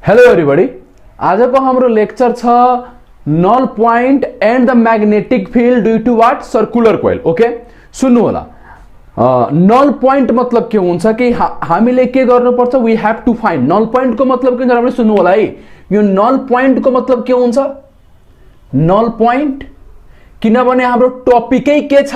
Hello everybody, आजको हाम्रो lecture छ null point and the magnetic field due to what circular coil. Okay, सुन्नु होला। नल पॉइंट मतलब के हुन्छ कि हामीले के गर्नुपर्छ, we have to find null point को मतलब के हुन्छ हामीले सुन्नु होला है। यो नल पॉइंट को मतलब के हुन्छ, नल पॉइंट, किनभने हाम्रो टपिकै के छ,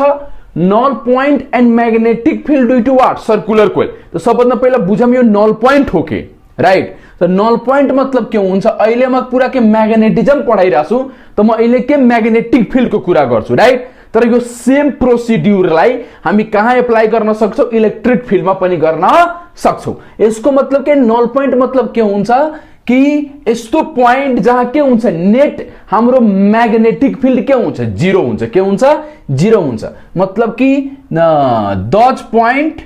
null point and magnetic field due to what circular coil. तो सबभन्दा पहिला बुझौँ यो नल पॉइंट हो के, राइट। तो नल पॉइंट मतलब के हुन्छ, अहिले म कुरा के मैग्नेटिज्म पढाइरा छु, तो म अहिले के मैग्नेटिक फील्ड को कुरा गर्छु, राइट। तर यो सेम प्रोसिड्युरलाई हामी कहाँ एप्लाई गर्न सक्छौं, इलेक्ट्रिक फील्ड में पनि गर्न सक्छौं। यसको मतलब के नल पॉइंट मतलब के हुन्छ कि यस्तो पॉइंट जहाँ के हुन्छ, नेट हाम्रो मैग्नेटिक फील्ड के हुन्छ, जीरो हुन्छ। के हुन्छ, जीरो हुन्छ। मतलब कि that's point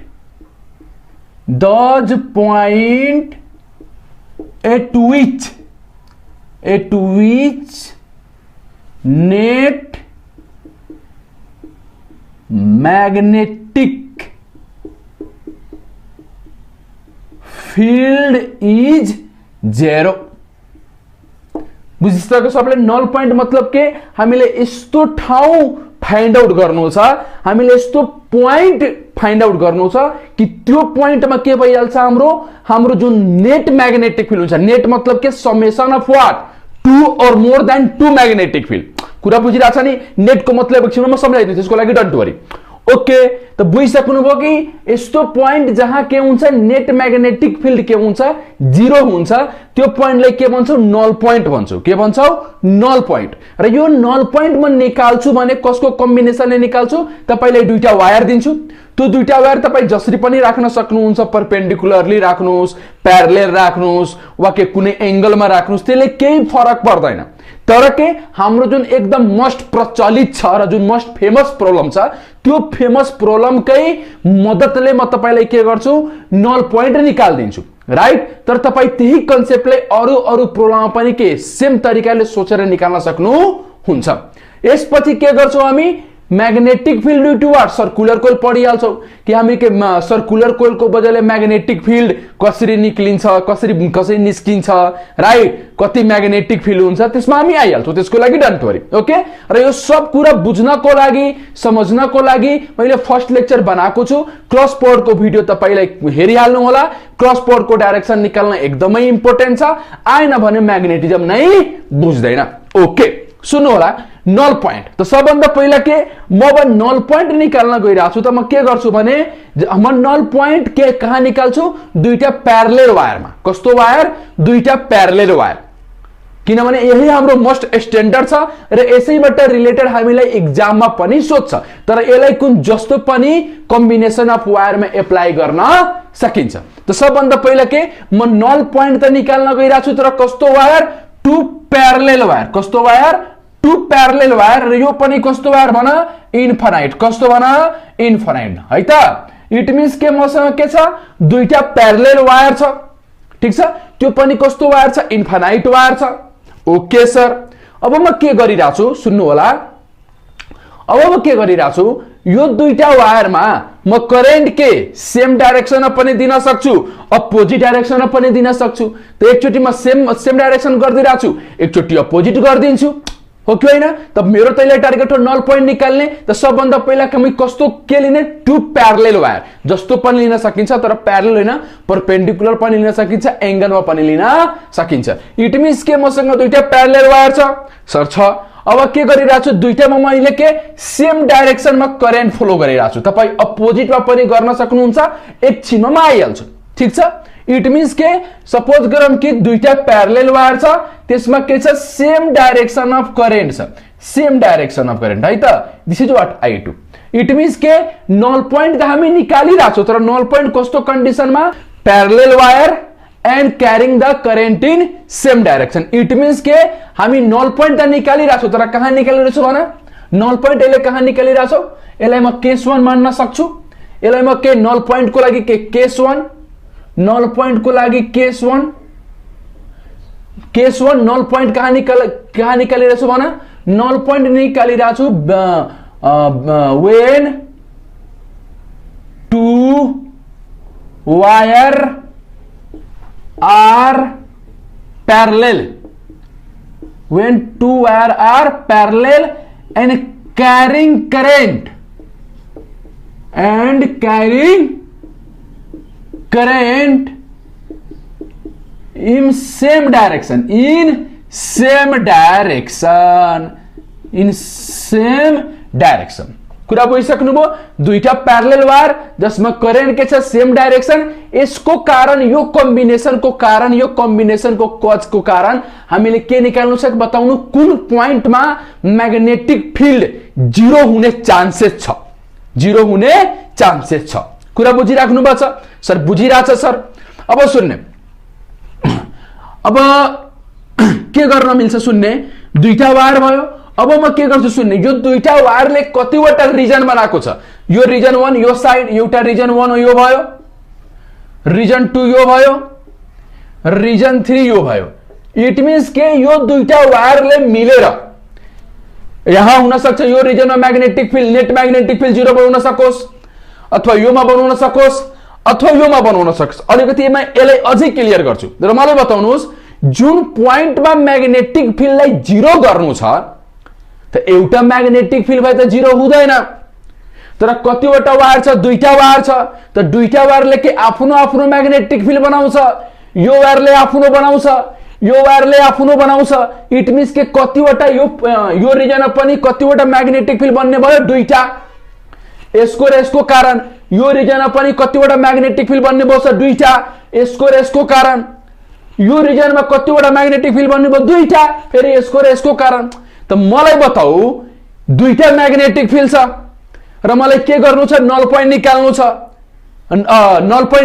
at which net magnetic field is zero। बुझिसक्यो सबले। नल पॉइंट मतलब के हामीले यस्तो ठाउँ फाइन्ड आउट गर्नु छ, हामीले यस्तो पॉइंट फाइन्ड आउट गर्नु छ कि त्यो पॉइंटमा के भइहाल्छ, हाम्रो जुन नेट मैग्नेटिक फील्ड हुन्छ। नेट मतलब के समेसन अफ व्हाट, टू और more than two magnetic field. कुरा बुझिरहेको छ नि। नेट को मतलब एकछिनमा म सम्झाइदिन्छु, त्यसको लागि डोन्ट वरी। ओके, त बुझिसक्नुभयो कि यस्तो पॉइंट जहाँ के हुन्छ, नेट मैग्नेटिक फील्ड के हुन्छ, जीरो हुन्छ, त्यो पॉइंटलाई के भन्छौ, नल पॉइंट भन्छौ। के भन्छौ, नल पॉइंट। र यो नल पॉइंट म निकाल्छु भने कसको कम्बिनेसनले निकाल्छु, तपाईलाई दुईटा वायर दिन्छु। त्यो दुईटा वायर तपाई जसरी पनि राख्न सक्नुहुन्छ, परपेन्डिकुलरली राख्नुस्, प्यारलल राख्नुस्, वा के कुनै एंगलमा राख्नुस्, त्यसले केही फरक पर्दैन। तर के हाम्रो जुन एकदम मोस्ट प्रचलित छ र जुन मोस्ट फेमस प्रब्लम छ, त्यो फेमस प्रब्लमकै मद्दतले म तपाईलाई के गर्छु, नल पॉइंट निकाल्दिन्छु, राइट। तर तपाई त्यही कन्सेप्टले अरु प्रब्लममा पनि के सेम तरिकाले सोचेर निकाल्न सक्नुहुन्छ। यसपछि के गर्छौं हामी, magnetic field due to what circular coil पढिहाल्छौं कि हामी के सर्कुलर कोइल को बजाले मैग्नेटिक फील्ड कसरी निक्लिन्छ, कसरी निस्किन्छ, राइट। कति मैग्नेटिक फील्ड हुन्छ त्यसमा हामी आइहाल्छौं, त्यसको लागि डोन्ट वरी। ओके, र यो सब कुरा बुझ्नको लागि, समझ्नको लागि मैले फर्स्ट लेक्चर बनाएको छु। क्रस पोर्ट को भिडियो तपाईलाई हेरिहाल्नु होला। क्रस पोर्ट को डाइरेक्सन निकाल्न एकदमै इम्पोर्टेन्ट छ, आएन भने मैग्नेटिज्म नै बुझ्दैन। ओके, सुन्नु होला। नल पॉइंट त सबभन्दा पहिला के म अब नल पॉइंट निकाल्न गइरहेको छु, त म के गर्छु भने म नल पॉइंट के कहाँ निकाल्छु, दुईटा प्यारलल वायरमा। कस्तो वायर, दुईटा प्यारलल वायर, किनभने यही हाम्रो मोस्ट स्ट्यान्डर्ड छ र यसैबाट रिलेटेड हामीलाई एक्जाममा पनि सोध्छ। तर यसलाई कुन जस्तो पनि कम्बिनेसन अफ वायरमा एप्लाई गर्न सकिन्छ। त सबभन्दा पहिला के म नल पॉइंट त निकाल्न गइरहेको छु, तर कस्तो वायर, टु प्यारलल वायर। कस्तो वायर, टू प्यारलल वायर। र यो पनि कस्तो वायर भन, इन्फाइनाइट। कस्तो भन, इन्फाइनाइट है त। इट मीन्स के मसँग के छ, दुईटा प्यारलल वायर छ, ठीक छ। त्यो पनि कस्तो वायर छ, इन्फाइनाइट वायर छ। ओके सर, अब म के गरिरहेको छु सुन्नु होला। अब म के गरिरहेको छु, यो दुईटा वायरमा म करेन्ट के सेम डाइरेक्सनमा पनि दिन सक्छु, अपोजिट डाइरेक्सनमा पनि दिन सक्छु। त एकचोटी म सेम डाइरेक्सन गर्दिरहेको छु, एकचोटी अपोजिट गर्दिन्छु, हो कि होइन। त मेरो तैले टार्गेट हो नल पॉइंट निकाल्ने। त सबभन्दा पहिला हामी कस्तो के लिने, टू प्यारलल वायर। जस्तो पनि लिन सकिन्छ, तर प्यारलल हैन, परपेन्डिकुलर पनि लिन सकिन्छ, एंगलमा पनि लिन सकिन्छ। इट मीन्स के मसँग दुईटा प्यारलल वायर छ सर, छ। अब के गरिरहेको छु, दुईटामा मैले के सेम डाइरेक्सनमा करेन्ट फ्लो गरिरहेको छु। तपाई अपोजिटमा पनि गर्न सक्नुहुन्छ, एकछिनमा म आइहाल्छु, ठीक छ। इट मीन्स के सपोज गरौँ कि दुईटा प्यारलल वायर छ, त्यसमा के छ, सेम डाइरेक्सन अफ करेन्ट छ, सेम डाइरेक्सन अफ करेन्ट है त। This is what I2। It means के नल पॉइंट त हामी निकालिरहेको छौं, तर नल पॉइंट कस्तो कन्डिसनमा, parallel wire and carrying the current in same direction. It means के हामी नल पॉइंट त निकालिरहेको छौं, तर कहाँ निकालिरहेछौ भन, नल पॉइंट यसले कहाँ निकालिरहेछौ, यसलाई म केस 1 मान्न सक्छु। यसलाई म के नल पॉइंट को लागि के केस 1, नल पॉइंट को लागि केस 1, नल पॉइंट कहाँ निकालिरहेछु भन, नल पॉइंट निकालिरहेको छु when two wire are parallel, when two wire are parallel and carrying current in same direction, कुरा बुझिसक्नुभयो। दुईटा प्यारलल वायर जसमा करेन्ट के छ सेम डाइरेक्सन, यसको कारण यो कम्बिनेसनको कजको कारण हामीले के निकाल्नु छ बताउनु, कुन पोइन्टमा म्याग्नेटिक फिल्ड जीरो हुने चान्सेस छ। कुरा बुझिराख्नु भएको छ सर? बुझिरहेछ सर? अब सुन्ने, अब के गर्न मिल्छ सुन्ने, दुईटा वायर भयो। अब म के गर्छु सुन्ने, यो दुईटा वायरले कतिवटा रिजन बनाएको छ, यो रिजन 1 यो साइड, एउटा रिजन 1 यो भयो, रिजन 2 यो भयो, रिजन 3 यो भयो। इट मीन्स के यो दुईटा वायरले मिलेर यहाँ हुन सक्छ यो रिजनमा magnetic field, net magnetic field 0 बनाउन सकोस्, अथवा योमा बनाउन सकोस्, अथवा योमा बनाउन सक्छ। अलिकति यसलाई अझै क्लियर गर्छु र मलाई बताउनुहोस्, जुन पोइन्टमा म्याग्नेटिक फिल्डलाई 0 गर्नु छ त एउटा म्याग्नेटिक फिल्ड भए त 0 हुँदैन, तर कतिवटा वायर छ, दुईटा वायर छ, त दुईटा वायरले के आफ्नो म्याग्नेटिक फिल्ड बनाउँछ, यो वायरले आफ्नो बनाउँछ, यो वायरले आफ्नो बनाउँछ। इट मीन्स के कतिवटा यो रिजनमा पनि कतिवटा म्याग्नेटिक फिल्ड बन्ने भयो, दुईटा। यसको र यसको कारण यो रिजनमा पनि कतिवटा म्याग्नेटिक फिल्ड बन्ने भयो, दुईटा। यसको र यसको कारण यो रिजनमा कतिवटा म्याग्नेटिक फिल्ड बन्ने भयो, दुईटा। फेरि यसको र यसको कारण। त मलाई बताऊ, दुईटा म्याग्नेटिक फिल्ड छ र मलाई के गर्नु छ, नल पोइन्ट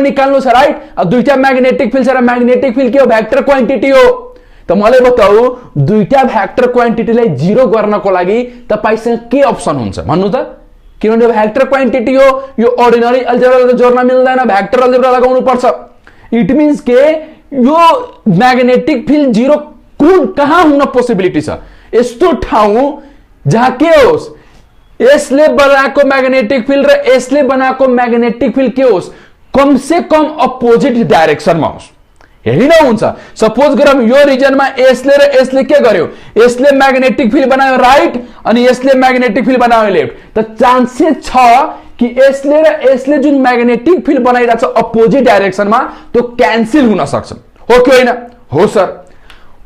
निकाल्नु छ, राइट? दुईटा म्याग्नेटिक फिल्ड छ र म्याग्नेटिक फिल्ड के हो, भेक्टर क्वान्टिटी हो। त मलाई बताऊ, दुईटा भेक्टर क्वान्टिटीलाई 0 गर्नको लागि तपाईसँग के अप्सन हुन्छ भन्नु त? किनभने भेक्टर क्वान्टिटी हो, यो अर्डिनरी अल्जेब्राले जोड्न मिल्दैन, भेक्टर अल्जेब्रा लगाउनु पर्छ। इट मीन्स के यो म्याग्नेटिक फिल्ड 0 कहाँ हुन पोसिबिलिटी छ? यस्तो ठाउँ जहाँ के होस्, यसले बनाएको म्याग्नेटिक फिल्ड र यसले बनाएको म्याग्नेटिक फिल्ड के होस्, कम से कम अपोजिट डाइरेक्सनमा होस्। यही नै हुन्छ। सपोज गरौँ यो रिजनमा यसले र यसले के गर्यो, यसले म्याग्नेटिक फिल्ड बनायो राइट, अनि यसले म्याग्नेटिक फिल्ड बनायो लेफ्ट, त चान्सेस छ कि यसले र यसले जुन म्याग्नेटिक फिल्ड बनाइरहेछ अपोजिट डाइरेक्सनमा त्यो क्यान्सल हुन सक्छ, हो कि होइन? हो सर,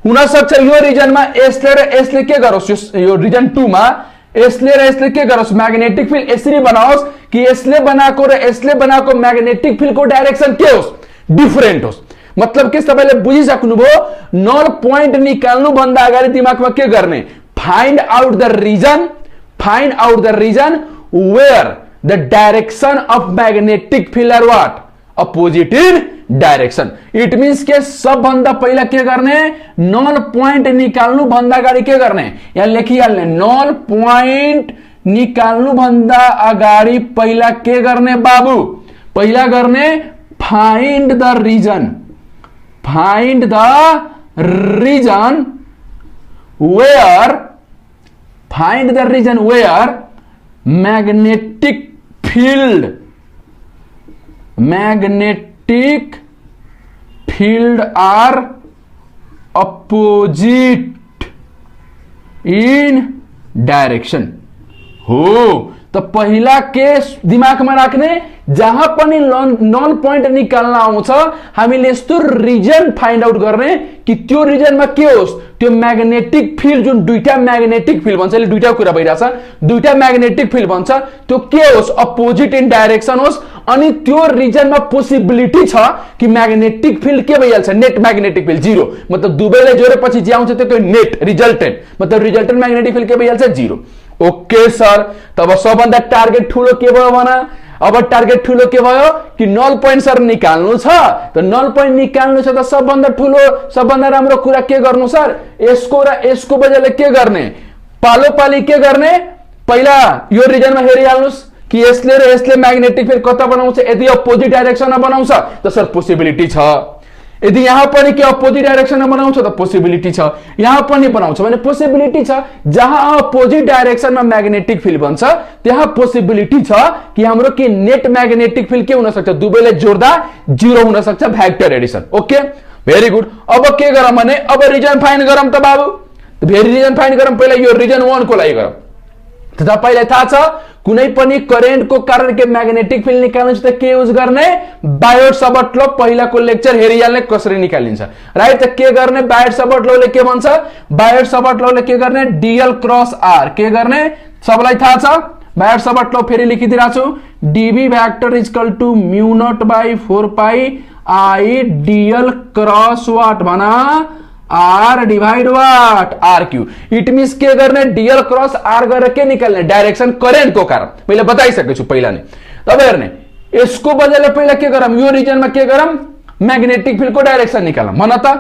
हुन सक्छ। यो रिजनमा यसले र यसले के गरोस्, यो रिजन 2 मा यसले र यसले के गरोस्, म्याग्नेटिक फिल्ड यसरी बनाओस् कि यसले बनाएको र यसले बनाएको म्याग्नेटिक फिल्डको डाइरेक्सन के होस्, डिफरेन्ट होस्। मतलब के तपाईले बुझिसक्नुभयो? नल पोइन्ट निकाल्नु भन्दा अगाडि दिमागमा के गर्ने, find out the reason where the direction of magnetic field are what, opposite in direction. It means के सबभन्दा पहिला के गर्ने, नल पोइन्ट निकाल्नु भन्दा अगाडि के गर्ने, यहाँ लेखिहाल्ने, नल पोइन्ट निकाल्नु भन्दा अगाडि पहिला के गर्ने बाबु, पहिला गर्ने find the reason where magnetic field are opposite in direction हो। तो पहिला के दिमागमा राख्ने, जहाँ पनि नल पोइन्ट निकाल्न आउँछ हामीले यस्तो रिजन फाइन्ड आउट गर्ने कि त्यो रिजनमा के होस्, त्यो म्याग्नेटिक फिल्ड जुन दुईटा म्याग्नेटिक फिल्ड भन्छ, यसले दुईटा कुरा भइरहेछ, दुईटा म्याग्नेटिक फिल्ड भन्छ, त्यो के होस्, अपोजिट इन डाइरेक्सन होस्। अनि त्यो रिजनमा पोसिबिलिटी छ कि म्याग्नेटिक फिल्ड के भइहाल्छ, नेट म्याग्नेटिक फिल्ड 0, मतलब दुवैले जोडेपछि जे आउँछ त्यो नेट रिजल्टेन्ट, मतलब रिजल्टेन्ट म्याग्नेटिक फिल्ड के भइहाल्छ, 0। ओके सर, तब सबभन्दा टार्गेट ठुलो के भयो भन, अब टार्गेट ठुलो के भयो कि नल पोइन्ट सर निकाल्नु छ। त नल पोइन्ट निकाल्नु छ त सबभन्दा ठुलो सबभन्दा राम्रो कुरा के गर्नु सर, यसको र यसको बजायले के गर्ने, पालोपाली के गर्ने, पहिला यो रिजनमा हेरिहाल्नुस् कि यसले र यसले म्याग्नेटिक फिल्ड कता बनाउँछ। यदि अपोजिट डाइरेक्सनमा बनाउँछ त सर पोसिबिलिटी छ, यदि यहाँ पनि के अपोजिट डाइरेक्सनमा बनाउँछ त पोसिबिलिटी छ, यहाँ पनि बनाउँछ भने पोसिबिलिटी छ। जहाँ अपोजिट डाइरेक्सनमा म्याग्नेटिक फिल्ड बन्छ त्यहाँ पोसिबिलिटी छ कि हाम्रो के नेट म्याग्नेटिक फिल्ड के हुन सक्छ, दुवैले जोड्दा 0 हुन सक्छ, vector Edison. Okay, very good. अब के गरौँ भने अब रिजन फाइन्ड गरौँ त बाबु। फेरि रिजन फाइन्ड गरौँ। पहिला यो रिजन 1 को लागि गरौँ। त तपाईलाई थाहा छ कुनै पनि करेन्टको कारण के म्याग्नेटिक फिल्ड निकाल्नु छ त के युज गर्ने? Biot-Savart law. पहिलाको लेक्चर हेरिहाल्ने कसरी निकालिन्छ, राइट। त के गर्ने? बायोट-सावर्त लॉले के भन्छ? बायोट-सावर्त लॉले के गर्ने? डीएल क्रॉस आर के गर्ने? सबलाई थाहा छ। बायोट-सावर्त लॉ फेरि लेखिदिरा छु। DB vector is equal to mu naught by 4 pi I DL cross what भना R divide what R cube. It means के गर्ने? डीएल क्रॉस आर गरेर के निकाल्ने? डाइरेक्सन करेन्ट को कारण। मैले बताइसकेको छु पहिला नै। तब हेर्ने यसको बजायले पहिला के गरौँ? यो रिजनमा के गरौँ? म्याग्नेटिक फिल्ड को डाइरेक्सन निकालौँ। भन त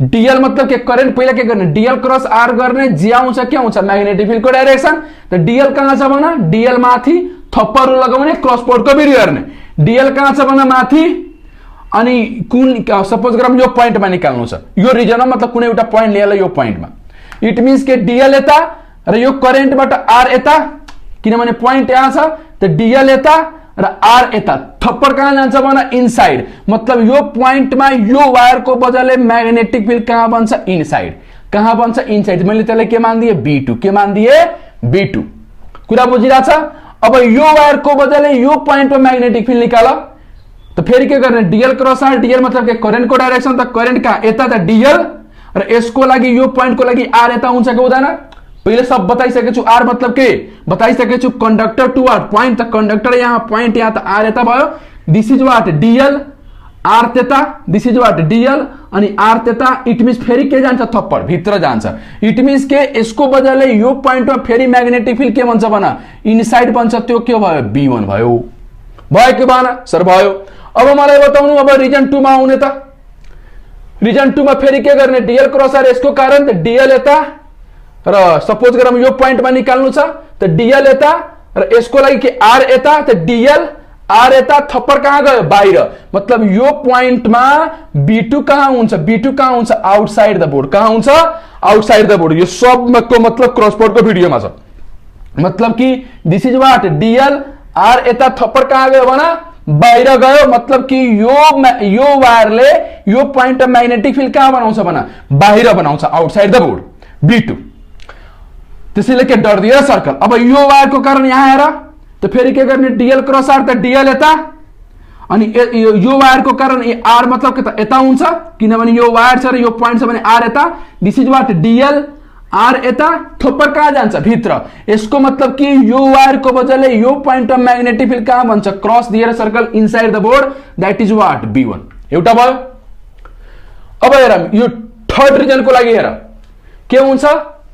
डीएल मतलब के? करेन्ट। पहिला के गर्ने? डीएल क्रॉस आर गर्ने जे आउँछ के आउँछ? म्याग्नेटिक फिल्ड को डाइरेक्सन। त डीएल कहाँ छ भन? डीएल माथि थप्परहरु लगाउने क्रस पोर्टको भिडियो हेर्ने। डीएल कहाँ छ भन? माथि। अनि कुन सपोज गरौँ यो पोइन्टमा निकाल्नु छ। यो रिजनमा मतलब कुनै एउटा पोइन्ट लिएर यो पोइन्टमा। इट मीन्स के डीएल यता र यो करेन्टबाट आर यता, किनभने पोइन्ट यहाँ छ। त डीएल यता र आर यता। थप्पड कहाँ जान्छ भन? इनसाइड। मतलब यो पोइन्टमा यो वायरको बजाले म्याग्नेटिक फिल्ड कहाँ बन्छ? इनसाइड। कहाँ बन्छ? इनसाइड। मैले त्यसलाई के मान्दिए? B2। के मान्दिए? B2। कुरा बुझिरा छ? अब यो वायरको बजाले यो पोइन्टमा म्याग्नेटिक फिल्ड निकाल। तो फेरि के गर्ने? Dl cross are. डीएल मतलब के? करेन्ट को डाइरेक्सन। त करेन्ट कहाँ? यता। त डीएल र यसको लागि यो पोइन्ट को लागि आर यता हुन्छ कि हुँदैन? पहिले सब बताइसकेको छु। आर मतलब के बताइसकेको छु? Conductor to what point. त कंडक्टर यहाँ, पोइन्ट यहाँ, त आर यता भयो। This is what dl, R त्यता। दिस इज वाट डीएल अनि आर त्यता। इट मीन्स फेरि के जान्छ? थप्पड भित्र जान्छ। इट मीन्स के यसको बजाले यो पोइन्टमा फेरि म्याग्नेटिक फिल्ड के भन्छ भन? इनसाइड बन्छ। त्यो के भयो? B1 भयो। भयो के भन? सर भयो। अब मलाई बताउनु अब रिजन 2 मा आउने त। रिजन 2 मा फेरि के गर्ने? डीएल क्रॉस आर यसको कारण। त डीएल यता र सपोज गरौँ यो पोइन्टमा निकाल्नु छ। त डीएल यता र यसको लागि के आर यता। त डीएल आर यता। थप्पड कहाँ गयो? बाहिर। मतलब यो पोइन्टमा B2 कहाँ हुन्छ? B2 कहाँ हुन्छ? Outside the board. कहाँ हुन्छ? Outside the board. यो सबको मतलब क्रस पोर्टको भिडियोमा छ। मतलब कि this is what dl, are यता। थप्पड कहाँ गयो भन? बाहिर गयो। मतलब कि यो वायरले यो पोइन्ट म्याग्नेटिक फिल्ड कहाँ बनाउँछ भन? बाहिर बनाउँछ, आउटसाइड द बोर्ड। B2। त्यसैले के डर दिएर सर्कल। अब यो वायरको कारण यहाँ हेर। त फेरि के गर्ने? Dl cross R. त डीएल यता अनि यो वायरको कारण आर मतलब के? त यता हुन्छ, किनभने यो वायर छ र यो पोइन्ट छ भने आर यता। This is what dl, are यता। थप्पड कहाँ जान्छ? भित्र। यसको मतलब कि यो वायरको बजाले यो पोइन्टमा म्याग्नेटिक फिल्ड कहाँ बन्छ? क्रस दिएर circle inside the board. That is what B1। एउटा भयो। अब हेर यो थर्ड रिजनको लागि हेर के हुन्छ?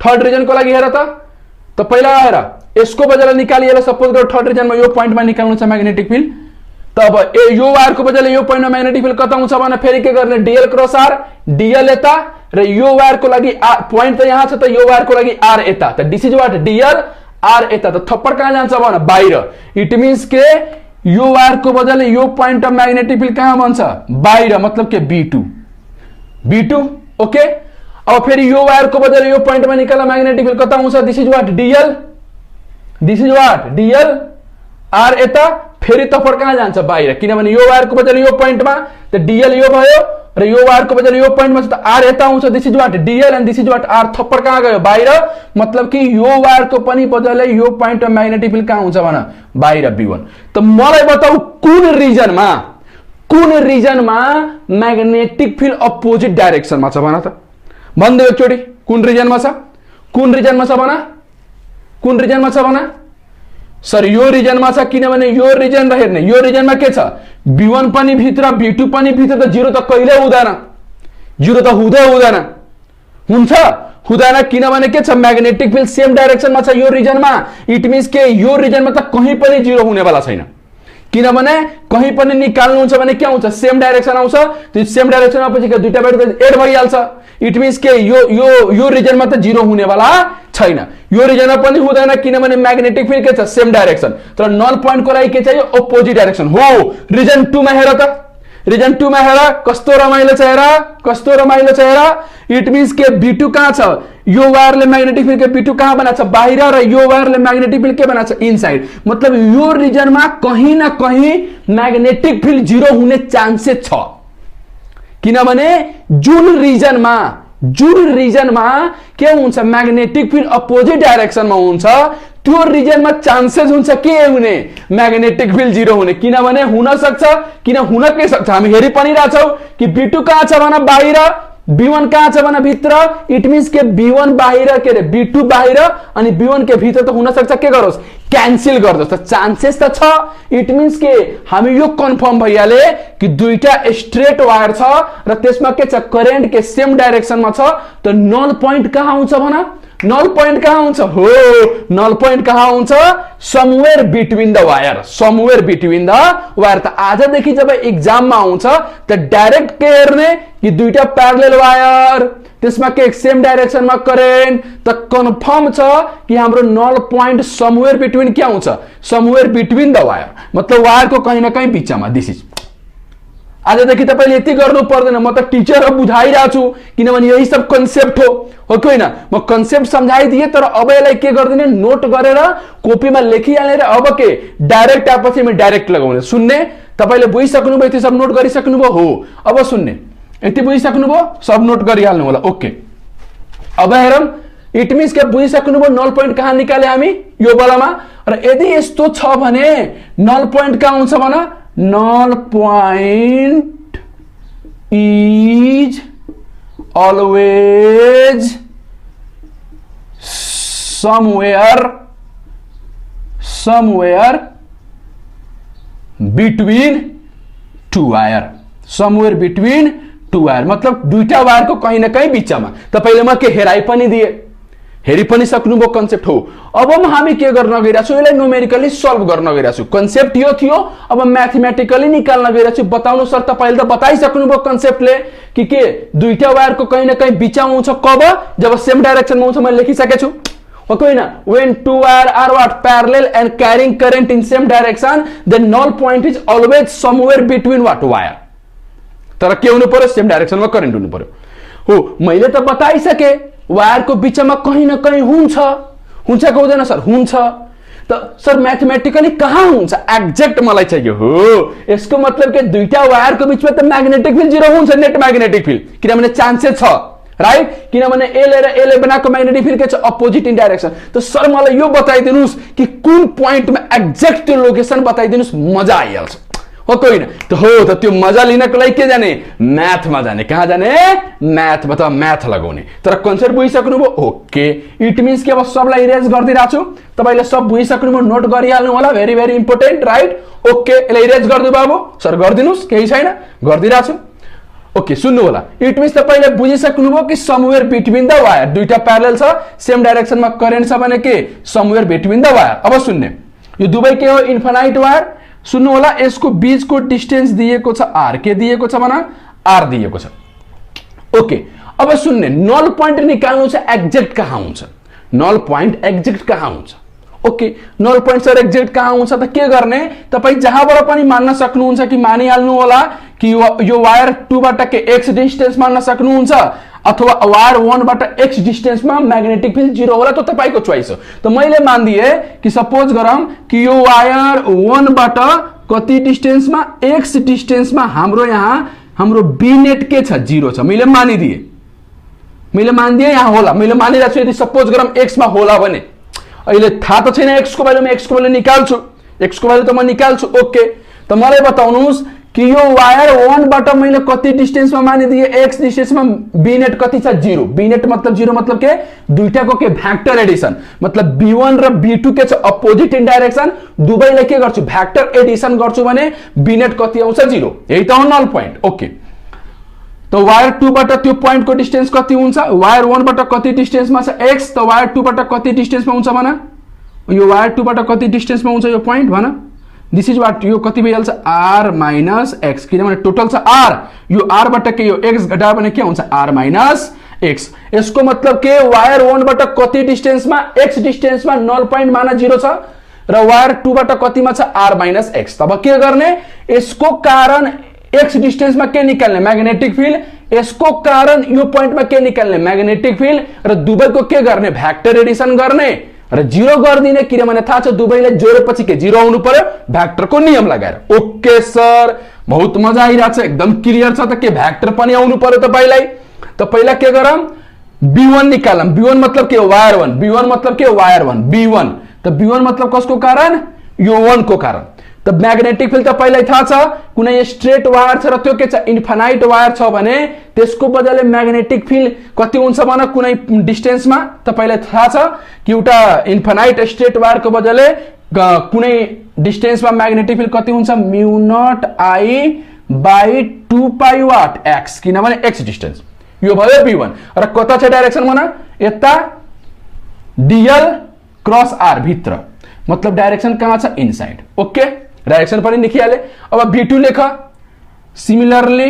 थर्ड रिजनको लागि हेर त पहिला हेर यसको बजाले निकालिएर सपोज गरौँ थर्ड रिजनमा यो पोइन्टमा निकाल्नु छ म्याग्नेटिक फिल्ड। त अब यो वायरको बजाले यो पोइन्टमा म्याग्नेटिक फिल्ड कता हुन्छ भने फेरि के गर्ने? Dl cross are. डीएल यता र यो वायरको लागि पोइन्ट त यहाँ छ। त यो वायरको लागि आर यता। त this is what dl, are यता। त थप्पड कहाँ जान्छ भन? बाहिर। इट मीन्स के यो वायरको बजाले यो पोइन्टमा म्याग्नेटिक फिल्ड कहाँ बन्छ? बाहिर। मतलब के? B2। ओके। अब फेरि यो वायरको बजाले यो पोइन्टमा निकाल्दा म्याग्नेटिक फिल्ड कता हुन्छ? This is what dl, this is what dl, are यता। फेरि थप्पड कहाँ जान्छ? बाहिर, किनभने यो वायरको बजाले यो पोइन्टमा। त डीएल यो भयो र यो वायरको बजाले यो पोइन्टमा छ। त आर यता आउँछ। This is what dl and this is what R. थप्पड कहाँ गयो? बाहिर। मतलब कि यो वायरको पनि बजाले यो पोइन्टमा म्याग्नेटिक फिल्ड कहाँ हुन्छ भन? बाहिर B1। त मलाई बताऊ कुन रिजनमा म्याग्नेटिक फिल्ड अपोजिट डाइरेक्सनमा छ भन त? भन्दै एकचोटी कुन रिजनमा छ? कुन रिजनमा छ भन? कुन रिजनमा छ भन? सर यो रिजनमा छ, किनभने यो रिजन र हेर्ने यो रिजनमा के छ? B1 पनि भित्र, B2 पनि भित्र। त जिरो त कहिले हुँदैन। जिरो त हुँदैन। हुन्छ? हुँदैन, किनभने के छ? म्याग्नेटिक फिल्ड सेम डाइरेक्सनमा छ यो रिजनमा। इट मीन्स के यो रिजनमा त कहीँ पनि जिरो हुनेवाला छैन, किनभने कहीँ पनि निकाल्नुहुन्छ भने के आउँछ? सेम डाइरेक्सन आउँछ। त्यो सेम डाइरेक्सनमा पछि के दुईटा बाइट एड भइहाल्छ। इट मीन्स के यो रिजनमा त जिरो हुनेवाला छैन। यो रिजनमा पनि हुँदैन, किनभने म्याग्नेटिक फिल्ड के छ? Same direction. तर नल पोइन्टको लागि के चाहियो? अपोजिट डाइरेक्सन हो। रिजन 2 मा हेर त। रिजन 2 मा हेर कस्तो रमाइलो छ। हेर कस्तो रमाइलो छ। हेर इट मीन्स के B2 कहाँ छ? यो वायरले म्याग्नेटिक फिल्ड के B2 कहाँ बनाछ? बाहिर। र यो वायरले म्याग्नेटिक फिल्ड के बनाछ? इनसाइड। मतलब यो रिजनमा कहीं न कहीं म्याग्नेटिक फिल्ड जिरो हुने चान्सेस छ, किनभने जुन रिजनमा के हुन्छ म्याग्नेटिक फिल्ड अपोजिट डाइरेक्सनमा हुन्छ त्यो रिजनमा चान्सेस हुन्छ के हुने म्याग्नेटिक फिल्ड 0 हुने किनभने हुन सक्छ किन हुन के सक्छ हामी हेरि पनि राछौ कि B2 कहाँ छ भने बाहिर B1 कहाँ छ भने भित्र इट मिन्स के B1 बाहिर के रे B2 बाहिर अनि B1 के भित्र त हुन सक्छ के गरोस् क्यान्सल गर्दोस् त चान्सेस त छ इट मिन्स के हामी यो कन्फर्म भइहाले कि दुईटा स्ट्रेट वायर छ र त्यसमा के छ करेन्ट के सेम डाइरेक्सनमा छ त नल पोइन्ट कहाँ हुन्छ भन नल पोइन्ट कहाँ हुन्छ हो नल पोइन्ट कहाँ हुन्छ समवेयर बिट्विन द वायर त आजदेखि जब एक्जाममा आउँछ त डाइरेक्ट के हेर्ने कि दुईटा प्यारलल वायर त्यसमा के सेम डाइरेक्सनमा करेन्ट त कन्फर्म छ कि हाम्रो नल पोइन्ट समवेयर बिट्विन के आउँछ समवेयर बिट्विन द वायर मतलब वायरको कहीं न कहीं बिचमा दिस इज आजदेखि तपाईले यति गर्नु पर्दैन म त टिचर बुझाइरा छु किनभने यही सब कन्सेप्ट हो कि हैन म कन्सेप्ट समझाइदिए तर अब यसलाई के गर्दिने नोट गरेर कपीमा लेखिहालेर अब के डाइरेक्ट आपछि म डाइरेक्ट लगाउने सुन्ने तपाईले बुझिसक्नु भयो त्यो सब नोट गरिसक्नु भयो हो अब सुन्ने यति बुझिसक्नु भयो सब नोट गरिहाल्नु होला ओके अब हेरौं इट मिन्स के बुझिसक्नु भयो नल पोइन्ट कहाँ निकाले हामी यो बेलामा र यदि यस्तो छ भने नल पोइन्ट कहाँ हुन्छ भन null point is always somewhere between two wire मतलब दुईटा वायर को कहीं न कहीं बीचमा तपाईले म के हेराइ पनि दिए हेरि पनि सक्नुभयो कन्सेप्ट हो अब हामी के गर्न गइराछु यसलाई न्यूमेरिकली सल्भ गर्न गइराछु कन्सेप्ट यो थियो अब म्याथमेटिकली निकाल्न गइराछु बताउनु सर तपाईले त बताइसक्नुभयो कन्सेप्टले कि दुईटा वायरको कहीं न कहीं बीचमा हुन्छ कब जब सेम डाइरेक्सनमा हुन्छ मैले लेखिसकेछु हो कि हैन when two wire are what parallel and carrying current in same direction then null point is always somewhere between what wire तर के हुनु पर्यो सेम डाइरेक्सनमा करेन्ट हुनु पर्यो हो मैले त बताइसके वायर को बीचमा कहीं न कहीं हुन्छ कि हुँदैन सर हुन्छ त सर म्याथमेटिकली कहाँ हुन्छ एक्ज्याक्ट मलाई चाहियो हो यसको मतलब के दुईटा वायर को बीचमा त म्याग्नेटिक फिल्ड 0 हुन्छ नेट म्याग्नेटिक फिल्ड किनभने चान्सेस छ राइट किनभने एले बनाएको म्याग्नेटिक फिल्ड के छ अपोजिट इन डाइरेक्सन त सर मलाई यो बताइदिनुस् कि कुन पोइन्टमा एक्ज्याक्ट त्यो लोकेसन बताइदिनुस् मजा आइहाल्छ हो कोइन त हो त त्यो मजा लिनको लागि के जाने म्याथमा जाने कहाँ जाने म्याथमा त म्याथ लगाउने तर कन्सेप्ट बुझिसक्नुभयो ओके इट मिन्स के अब सबलाई इरेज गर्दिराछु तपाईले सब बुझिसक्नुभयो नोट गरिहाल्नु होला very very important right okay यसलाई इरेज गर्दिनु बाबु सर गर्दिनुस् केही छैन गर्दिराछु ओके सुन्नु होला इट मिन्स तपाईले बुझिसक्नुभयो कि समवेयर बिट्विन द वायर दुईटा प्यारलल छ सेम डाइरेक्सनमा करेन्ट छ भने के समवेयर बिट्विन द वायर अब सुन्ने यो दुवै के हो इन्फिनाइट वायर सुन्नु होला यसको बीचको डिस्टेन्स दिएको छ r के दिएको छ भन r दिएको छ ओके अब सुन्ने नल पोइन्ट निकाल्नु छ एक्ज्याक्ट कहाँ हुन्छ नल पोइन्ट एक्ज्याक्ट कहाँ हुन्छ ओके नल पोइन्ट सर एक्ज्याक्ट कहाँ हुन्छ त के गर्ने तपाई जहाँबाट पनि मान्न सक्नुहुन्छ कि मानिहाल्नु होला कि यो वायर 2 बाट के x डिस्टेन्स मान्न सक्नुहुन्छ अथवा वायर 1 बाट x डिस्टेन्समा म्याग्नेटिक फिल्ड 0 होला त तपाईको चोइस हो त मैले मान्दिए कि सपोज गरौँ कि यो वायर 1 बाट कति डिस्टेन्समा x डिस्टेन्समा हाम्रो यहाँ हाम्रो b नेट के छ 0 छ मैले मानिदिए यहाँ होला मैले मानिराछु यदि सपोज गरौँ x मा होला भने अहिले थाहा त छैन x को भ्यालु निकाल्छु x को भ्यालु त म निकाल्छु ओके त मलाई बताउनुस् कि यो वायर 1 बाट मैले कति डिस्टेन्समा मानिदिए x डिस्टेन्समा b नेट कति छ 0 b नेट मतलब 0 मतलब के दुईटाको के भेक्टर एडिसन मतलब b1 र b2 के छ अपोजिट इन डाइरेक्सन दुवैलाई के गर्छु भेक्टर एडिसन गर्छु भने b नेट कति आउँछ 0 यही त हो नल पोइन्ट ओके त वायर 2 बाट त्यो पोइन्ट को डिस्टेन्स कति हुन्छ वायर 1 बाट कति डिस्टेन्समा छ x त वायर 2 बाट कति डिस्टेन्समा हुन्छ भन यो वायर 2 बाट कति डिस्टेन्समा हुन्छ यो पोइन्ट भन दिस इज व्हाट यो कति भइहाल्छ r माइनस x किनभने टोटल छ r यो r बाट के यो x घटायो भने के हुन्छ r माइनस x यसको मतलब के वायर 1 बाट कति डिस्टेन्समा x डिस्टेन्समा नल पोइन्ट माना 0 छ र वायर 2 बाट कतिमा छ r माइनस x तब के गर्ने यसको कारण x डिस्टेन्समा के निकाल्ने म्याग्नेटिक फिल्ड यसको कारण यो पोइन्टमा के निकाल्ने म्याग्नेटिक फिल्ड र दुवैको के गर्ने भेक्टर एडिसन गर्ने र 0 गरिदिने, किनभने थाहा छ दुवैलाई जोडेपछि के 0 आउनु पर्यो, भ्याक्टरको नियम लगाएर। ओके सर, बहुत मजा आइरहेछ, एकदम क्लियर छ त के भ्याक्टर पनि आउनु पर्यो तपाईलाई। त पहिला के गरौँ, b1 निकालौँ। b1 मतलब के हो, वायर 1। b1 मतलब के हो, वायर 1। b1 त b1 मतलब कसको कारण, यो 1 को कारण। त म्याग्नेटिक फिल्ड त पहिल्यै थाहा छ, कुनै स्ट्रेट वायर छ र त्यो के छ, इन्फाइनाइट वायर छ भने त्यसको बदले म्याग्नेटिक फिल्ड कति हुन्छ भन, कुनै डिस्टेन्समा तपाईलाई थाहा छ कि एउटा इन्फाइनाइट स्ट्रेट वायरको बदले कुनै डिस्टेन्समा म्याग्नेटिक फिल्ड कति हुन्छ, mu nought I by 2 pi what x, किनभने एक्स डिस्टेन्स। यो भयो b1 र कता छ डाइरेक्सन भन, यता dl क्रस r भित्र, मतलब डाइरेक्सन कहाँ छ, इनसाइड। ओके, डाइरेक्सन पनि लेखिहाले। अब b2 लेख। सिमिलरली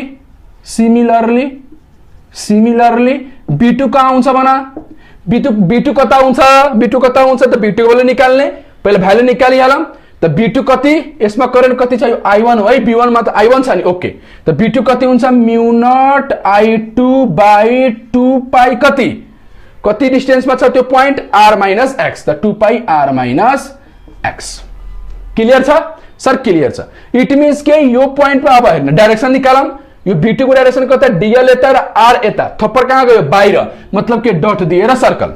b2 कहाँ हुन्छ भन, b2 कता हुन्छ, b2 कता हुन्छ त b2 को भ्यालु निकाल्ने, पहिले भ्यालु निकालिहालौं। त b2 कति, यसमा करेन्ट कति छ, यो i1 हो है, b1 मा त i1 छ नि। ओके, त b2 कति हुन्छ, म्यु नट i2 बाई 2 पाई कति डिस्टेन्समा छ त्यो पोइन्ट, r माइनस x, त 2 pi r minus x। Clear छ सर, क्लियर छ। इट मीन्स के यो पोइन्टमा अब हेर्न डाइरेक्सन निकालौं। यो b2 को डाइरेक्सन कता, dl यता र r यता, थप्पड कहाँ गयो, बाहिर, मतलब के डट दिएर सर्कल।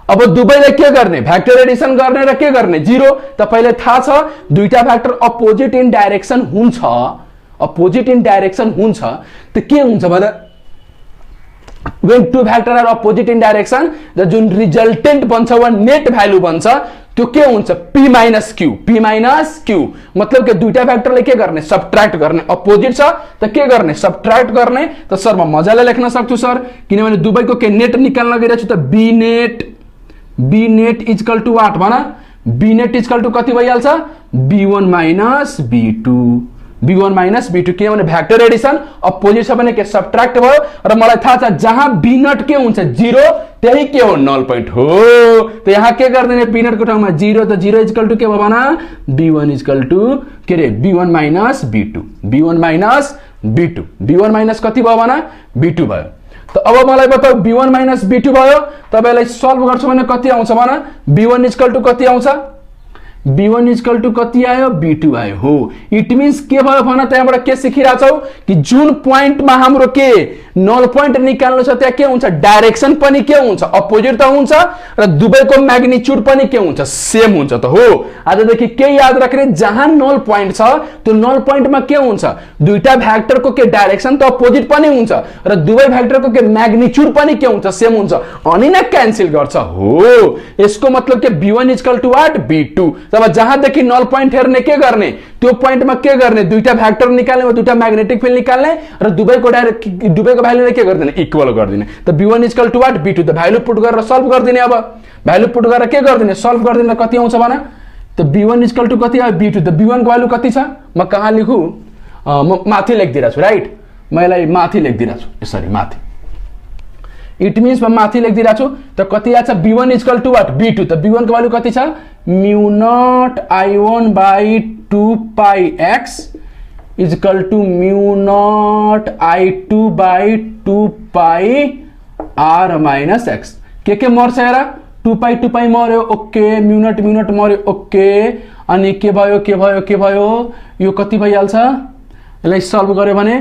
अब दुवैलाई के गर्ने, भ्याक्टर एडिसन गर्ने र के गर्ने, 0। तपाईलाई थाहा छ दुईटा भ्याक्टर अपोजिट इन डाइरेक्सन हुन्छ, अपोजिट इन डाइरेक्सन हुन्छ त के हुन्छ भन, when two vector are opposite in direction, the जुन रिजल्टेन्ट बन्छ वा नेट भ्यालु बन्छ त्यो के हुन्छ, p माइनस q, मतलब के दुईटा भ्याक्टरले के गर्ने, सबट्र्याक्ट गर्ने। अपोजिट छ त के गर्ने, सबट्र्याक्ट गर्ने। त सर म मजाले लेख्न सक्छु सर, किनभने दुवैको के नेट निकाल्न गइरहेछु त b net equal to what भन, b नेट इक्वल टु कति भइहाल्छ, b1 माइनस b2, किनभने भ्याक्टर एडिसन अपोजिट छ भने के सबट्र्याक्ट भयो। र मलाई थाहा छ जहाँ b नट के हुन्छ 0, त्यही के हो, नल पोइन्ट हो। त यहाँ के गर्दिने, b नट को ठाउँमा 0, त 0 इक्वल टु के भयो भन, b1 इक्वल टु के रे, b1 minus b2, b1 minus कति भयो भन, b2 भयो। त अब मलाई बताऊ b1 माइनस b2 भयो, तपाईलाई सल्भ गर्छु भने कति आउँछ भन, b1 इक्वल टु कति आउँछ, b1 इक्वल टु कति आयो, b2 आयो हो। इट मीन्स के भयो भन, त्यहाँबाट के सिकिरहेछौ कि जुन पोइन्टमा हाम्रो के नल पोइन्ट निकाल्नु छ त्यहाँ के हुन्छ, डाइरेक्सन पनि के हुन्छ, अपोजिट त हुन्छ र दुवैको म्याग्निट्युड पनि के हुन्छ, सेम हुन्छ त हो। आजदेखि के याद राख्ने, जहाँ नल पोइन्ट छ त्यो नल पोइन्टमा के हुन्छ, दुईटा भ्याक्टरको के डाइरेक्सन त अपोजिट पनि हुन्छ र दुवै भ्याक्टरको के म्याग्निट्युड पनि के हुन्छ, सेम हुन्छ, अनि नै क्यान्सल गर्छ हो। यसको मतलब के b1 equal to what, b2। तब जहाँदेखि नल पोइन्ट हेर्ने के गर्ने, त्यो पोइन्टमा के गर्ने, दुईटा भ्याक्टर निकाल्ने वा दुईटा म्याग्नेटिक फिल्ड निकाल्ने र दुवैको भ्यालुले के गर्दिने, इक्वल गर्दिने। त b1 equal to what, b2, त भ्यालु पुट गरेर सल्भ गर्दिने। अब भ्यालु पुट गरेर के गर्दिने, सल्भ गर्दिने, कति आउँछ भन, त b1 इक्वल टु कति आयो, b2, त b1 को भ्यालु कति छ, म कहाँ लेखु, म माथि लेखिदिरहेछु राइट, म यसलाई माथि लेखिदिरहेछु, यसरी माथि। इट मीन्स म माथि लेखिदिरहेछु। त कति आछ, b1 equal to what, b2, त b1 को भ्यालु कति छ, mu nought i1 by 2 pi x equal to mu nought i2 by 2 pi r minus x। के मर्छ हेर, 2 पाई मर्यो, ओके, म्यु नट मर्यो, ओके। अनि के भयो, यो कति भइहाल्छ, यसलाई सल्भ गर्यो भने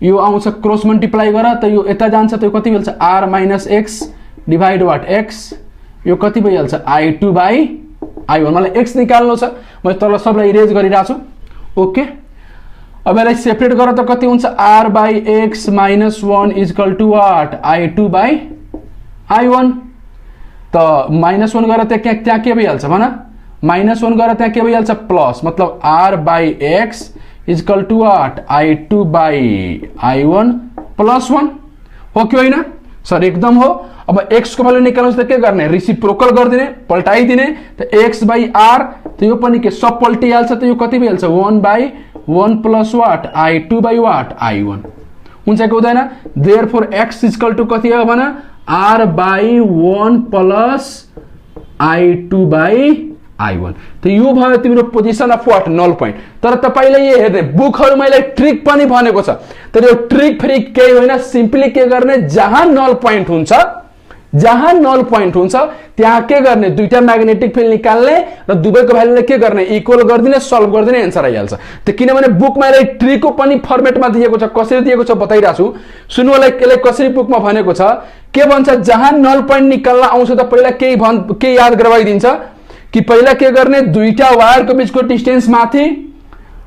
यो आउँछ क्रस मल्टिप्लाई गर, त यो यता जान्छ त यो कति भइहाल्छ, r minus x divide what x, यो कति भइहाल्छ, i2 बाई i1। मलाई x निकाल्नु छ, म तल सबलाई इरेज गरिरहेको छु। ओके, अब यसलाई सेपरेट गर त कति हुन्छ, r by x minus 1 equal to what, i2 by i1। त माइनस 1 गरेर त्यहाँ के भइहाल्छ भन, माइनस 1 गरेर त्यहाँ के भइहाल्छ, प्लस, मतलब r by x equal to what, i2 by i1 plus 1 हो कि होइन सर, एकदम हो। अब x को भ्यालु निकाल्नु त के गर्ने, रेसिप्रोकल गरिदिने, पल्टाइदिने। त x बाई r, त यो पनि के सब पल्टिहाल्छ, त यो कति भइहाल्छ, 1 by 1 plus what, i2 by what, i1 हुन्छ कि हुँदैन। देयरफोर x इक्वल टु कति हो भन, r by 1 plus i2 by i1। त यो भयो तिम्रो position of what, null point. तर तपाईले यो हेर्ने बुकहरु मैले ट्रिक पनि भनेको छ, तर यो ट्रिक फेरि केही होइन, सिम्पली के गर्ने, जहाँ नल पोइन्ट हुन्छ जहाँ नल पोइन्ट हुन्छ त्यहाँ के गर्ने दुईटा म्याग्नेटिक फिल्ड निकाल्ने र दुवैको भ्यालुले के गर्ने इक्वल गरिदिने सल्भ गरिदिने एन्सर आइहाल्छ। त्यो किनभने बुकमा यसलाई ट्रीको पनि फर्मेटमा दिएको छ, कसरी दिएको छ बताइरहेको छु सुन्नु होला। यसलाई कसरी बुकमा भनेको छ के भन्छ, जहाँ नल पोइन्ट निकाल्न आउँछ त पहिला के याद गराइदिन्छ कि पहिला के गर्ने दुईटा वायरको बीचको डिस्टेन्स माथि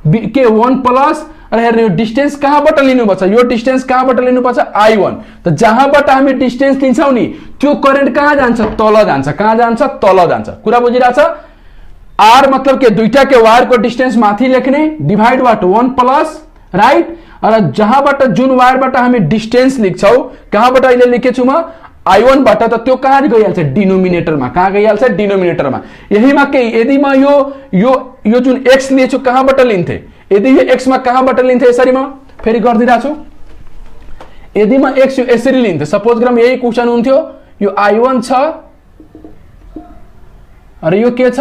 के 1 प्लस र हेर्ने यो डिस्टेन्स कहाँबाट लिनुपर्छ, यो डिस्टेन्स कहाँबाट लिनुपर्छ I1। त जहाँबाट हामी डिस्टेन्स लिन्छौँ नि त्यो करेन्ट कहाँ जान्छ, तल जान्छ। कहाँ जान्छ, तल जान्छ। कुरा बुझिरहेछ। आर मतलब के दुईटा के वायरको डिस्टेन्स माथि लेख्ने डिभाइड बाट 1 प्लस राइट। र जहाँबाट जुन वायरबाट हामी डिस्टेन्स लेख्छौँ कहाँबाट अहिले लेखेछु म I1 बाट, त त्यो कहाँ गइहाल्छ डिनोमिनेटरमा। कहाँ गइहाल्छ डिनोमिनेटरमा। यहीमा के यदि म यो जुन x लिएछु कहाँबाट लिन्थे, यदि यो x मा कहाँबाट लिन्थे यसरी म फेरि गर्दिरहेछु। यदि म x यसरी लिन्थे, सपोज गरौँ यही क्वेसन हुन्थ्यो, यो I1 छ र यो के छ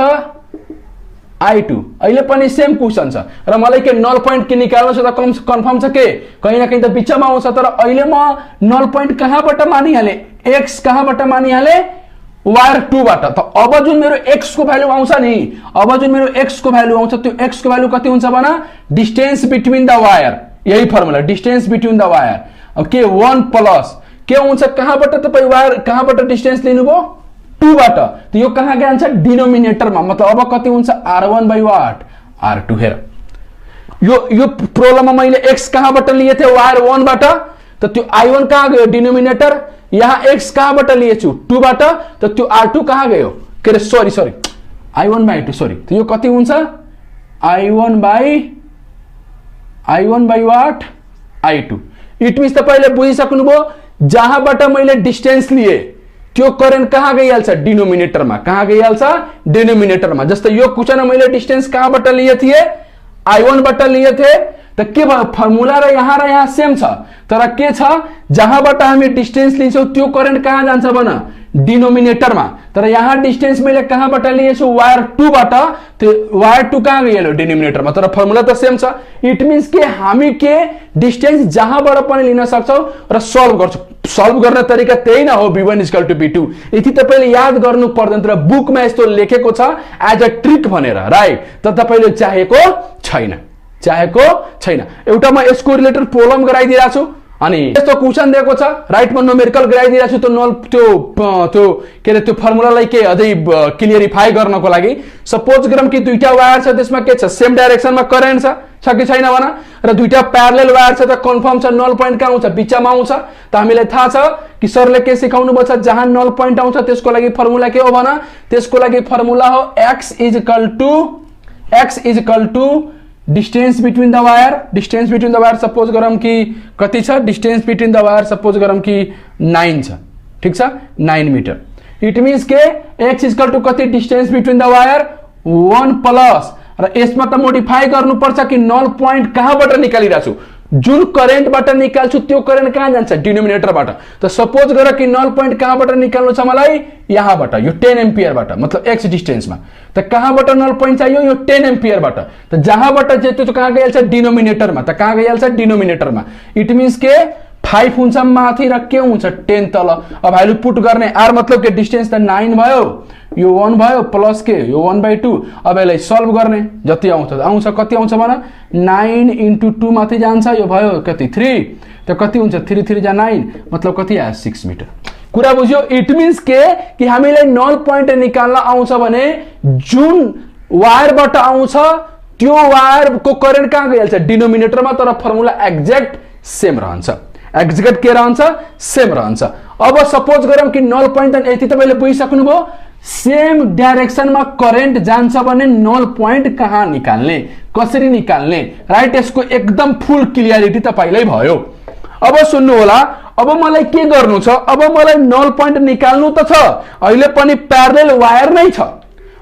I2। अहिले पनि सेम क्वेसन छ र मलाई के नल पोइन्ट के निकाल्नु छ त कन्फर्म छ के कहीं न कहीं त बिचमा आउँछ। तर अहिले म नल पोइन्ट कहाँबाट मानिहाले, x कहाँबाट मानिहाले वायर 2 बाट। त अब जुन मेरो x को भ्यालु आउँछ नि, अब जुन मेरो x को भ्यालु आउँछ त्यो x को भ्यालु कति हुन्छ भन, डिस्टेन्स बिट्विन द वायर। यही formula distance between the wire. अब के 1 प्लस के हुन्छ, कहाँबाट तपाई वायर कहाँबाट डिस्टेन्स लिनुभयो 2 बाट। त यो कहाँ जान्छ डिनोमिनेटरमा। मतलब अब कति हुन्छ R1 बाइ वाट R2। हेर यो प्रब्लममा मैले x कहाँबाट लिए थिए वायर 1 बाट, त त्यो I1 कहाँ गयो डिनोमिनेटर। यहाँ x कहाँबाट लिएछु 2 बाट, त त्यो R2 कहाँ गयो, के रे सरी I1 बाइ 2 सरी। त यो कति हुन्छ I1 by what I2। It means तपाईले बुझिसक्नुभयो जहाँबाट मैले डिस्टेन्स लिए त्यो करेन्ट कहाँ गइहाल्छ डिनोमिनेटरमा। कहाँ गइहाल्छ डिनोमिनेटरमा। जस्तै यो क्वेसनमा मैले डिस्टेन्स कहाँबाट लिए थिए I1 बाट लिए थिए, त के भयो फर्मुला र यहाँ सेम छ। तर के छ जहाँबाट हामी डिस्टेन्स लिन्छौँ त्यो करेन्ट कहाँ जान्छ भन डिनोमिनेटरमा। तर यहाँ डिस्टेन्स मैले कहाँबाट लिएछु वायर 2 बाट, त्यो वायर 2 कहाँ गइहाल्यो डिनोमिनेटरमा। तर फर्मुला त सेम छ। इट मिन्स के हामी के डिस्टेन्स जहाँबाट पनि लिन सक्छौँ र सल्भ गर्छौँ। सल्भ गर्ने तरिका त्यही न हो v1 = v2। यति तपाईले याद गर्नु पर्दैन, तर बुकमा यस्तो लेखेको छ एज अ ट्रिक भनेर राइट। त तपाईले चाहेको छैन। एउटा म यसको रिलेटेड प्रब्लम गराइदिरहेको छु अनि यस्तो क्वेसन दिएको छ राइट। म न्यूमेरिकल गराइदिरहेको छु त्यो नल त्यो के रे त्यो फर्मुलालाई के अझै क्लियरिफाई गर्नको लागि। सपोज गरौँ कि दुईटा वायर छ, त्यसमा के छ सेम डाइरेक्सनमा करेन्ट छ कि छैन भन। र दुईटा प्यारलल वायर छ त कन्फर्म छ नल पोइन्ट कहाँ आउँछ बिचमा आउँछ। त हामीलाई थाहा छ कि सरले के सिकाउनु भएको छ, जहाँ नल पोइन्ट आउँछ त्यसको लागि फर्मुला के हो भन, त्यसको लागि फर्मुला हो x = distance between the wire. Distance between the wire suppose गरौँ कि कति छ, distance between the wire suppose गरौँ कि 9 छ, ठीक छ 9 मिटर। इट मिन्स के x = कति distance between the wire 1 plus. र यसमा त मोडिफाई गर्नुपर्छ कि नल पोइन्ट कहाँबाट निकालिरहेको छु, जुन करेन्टबाट निकाल्छु त्यो करेन्ट कहाँ जान्छ डिनोमिनेटरबाट। त सपोज गर कि नल पोइन्ट कहाँबाट निकाल्नु छ मलाई यहाँबाट, यो 10 एम्पियरबाट मतलब x डिस्टेन्समा। त कहाँबाट नल पोइन्ट चाहियो यो 10 एम्पियरबाट। त जहाँबाट जेतो त्यो कहाँ गइहाल्छ डिनोमिनेटरमा। त कहाँ गइहाल्छ डिनोमिनेटरमा। इट मिन्स के 5 हुन्छ माथि र के हुन्छ 10 तल। अब भ्यालु पुट गर्ने r मतलब के डिस्टेन्स त 9 भयो, यो 1 भयो प्लस के यो 1/2। अब यसलाई सल्भ गर्ने जति आउँछ कति आउँछ भन 9 × 2 माथि जान्छ, यो भयो कति 3। त कति हुन्छ 3 3 जा 9 मतलब कति आयो 6 मिटर। कुरा बुझ्यो। इट मिन्स के कि हामीले नल पोइन्ट निकाल्न आउँछ भने जुन वायरबाट आउँछ त्यो वायरको करेन्ट कहाँ गइहाल्छ डिनोमिनेटरमा। तर फर्मुला एक्ज्याक्ट सेम रहन्छ। एक्ज्याक्ट के रहन्छ सेम रहन्छ। अब सपोज गरौँ कि नल पोइन्ट यति तपाईले बुझिसक्नुभयो सेम डाइरेक्सनमा करेन्ट जान्छ भने नल पोइन्ट कहाँ निकाल्ने, कसरी निकाल्ने राइट। यसको एकदम फुल क्लियरिटी तपाईलाई भयो। अब सुन्नु होला, अब मलाई के गर्नु छ, अब मलाई नल पोइन्ट निकाल्नु त छ, अहिले पनि प्यारलल वायर नै छ,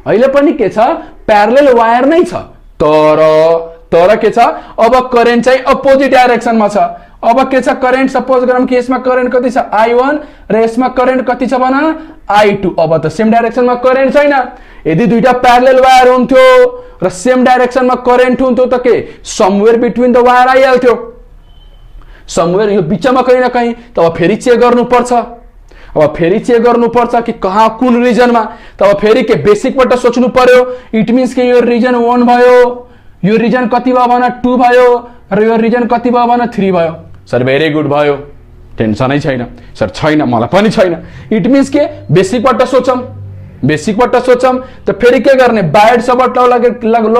अहिले पनि के छ प्यारलल वायर नै छ। तर के छ अब करेन्ट चाहिँ अपोजिट डाइरेक्सनमा छ। अब के छ करेन्ट सपोज गरौँ कि यसमा करेन्ट कति छ I1 र यसमा करेन्ट कति छ भन I2। अब त सेम डाइरेक्सनमा करेन्ट छैन। यदि दुईटा प्यारलल वायर हुन्थ्यो र सेम डाइरेक्सनमा करेन्ट हुन्थ्यो त के समवेयर बिट्विन द वायर आइहाल्थ्यो, समवेयर यो बिचमा कहीं न कहीं। त अब फेरि चेक गर्नुपर्छ। अब फेरि चेक गर्नुपर्छ कि कहाँ कुन रिजनमा, तब फेरि के बेसिकबाट सोच्नु पर्यो। इट मिन्स कि यो रिजन 1 भयो, यो रिजन कति भयो भने 2 भयो र यो रिजन कति भयो भने 3 भयो। सर भेरी गुड भयो, टेन्सनै छैन। सर छैन, मलाई पनि छैन। इट मिन्स के बेसिकबाट सोचौँ, बेसिकबाट सोचौँ त फेरि के गर्ने, बाइड सबट लो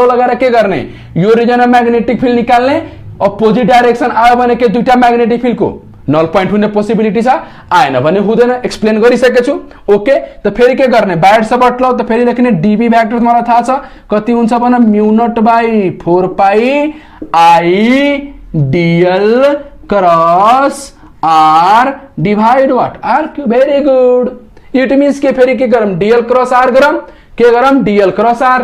लगाएर के गर्ने, यो रिजनमा म्याग्नेटिक फिल्ड निकाल्ने। अपोजिट डाइरेक्सन आयो भने के दुईटा म्याग्नेटिक फिल्डको नल पोइन्ट हुने पोसिबिलिटी छ, आएन भने हुँदैन। एक्सप्लेन गरिसकेको छु। ओके, त फेरि के गर्ने, बाइड सबट लो, त फेरि लेख्ने डीबी भेक्टर मलाई थाहा छ कति हुन्छ भने μ0/4 pi I DL cross R divide what R cube. Very good. It means के फेरि के गरम, डीएल क्रस आर गरम, के गरम, डीएल क्रस आर,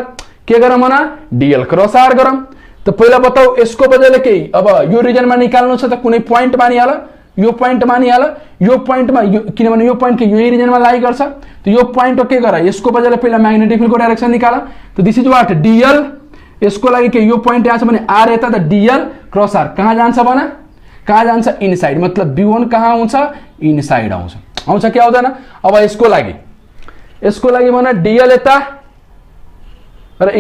के गरम होना, डीएल क्रस आर गरम। तो पहिला बताऊ यसको बदले के, अब यो रिजनमा निकाल्नु छ त कुनै पोइन्ट मानिहाल, यो पोइन्ट मानिहाल, यो पोइन्टमा किनभने यो पोइन्ट के यही रिजनमा लाई गर्छ, त यो पोइन्ट के गर, यसको बदले पहिला म्याग्नेटिक फिल्डको डाइरेक्सन निकाल। त दिस इज व्हाट डीएल, यसको लागि के यो पोइन्ट यहाँ छ भने आर यता, त डीएल क्रस आर कहाँ जान्छ भने, कहाँ जान्छ, इनसाइड। मतलब B1 कहाँ हुन्छ, इनसाइड आउँछ, आउँछ कि आउँदैन। अब यसको लागि भने डीएल यता र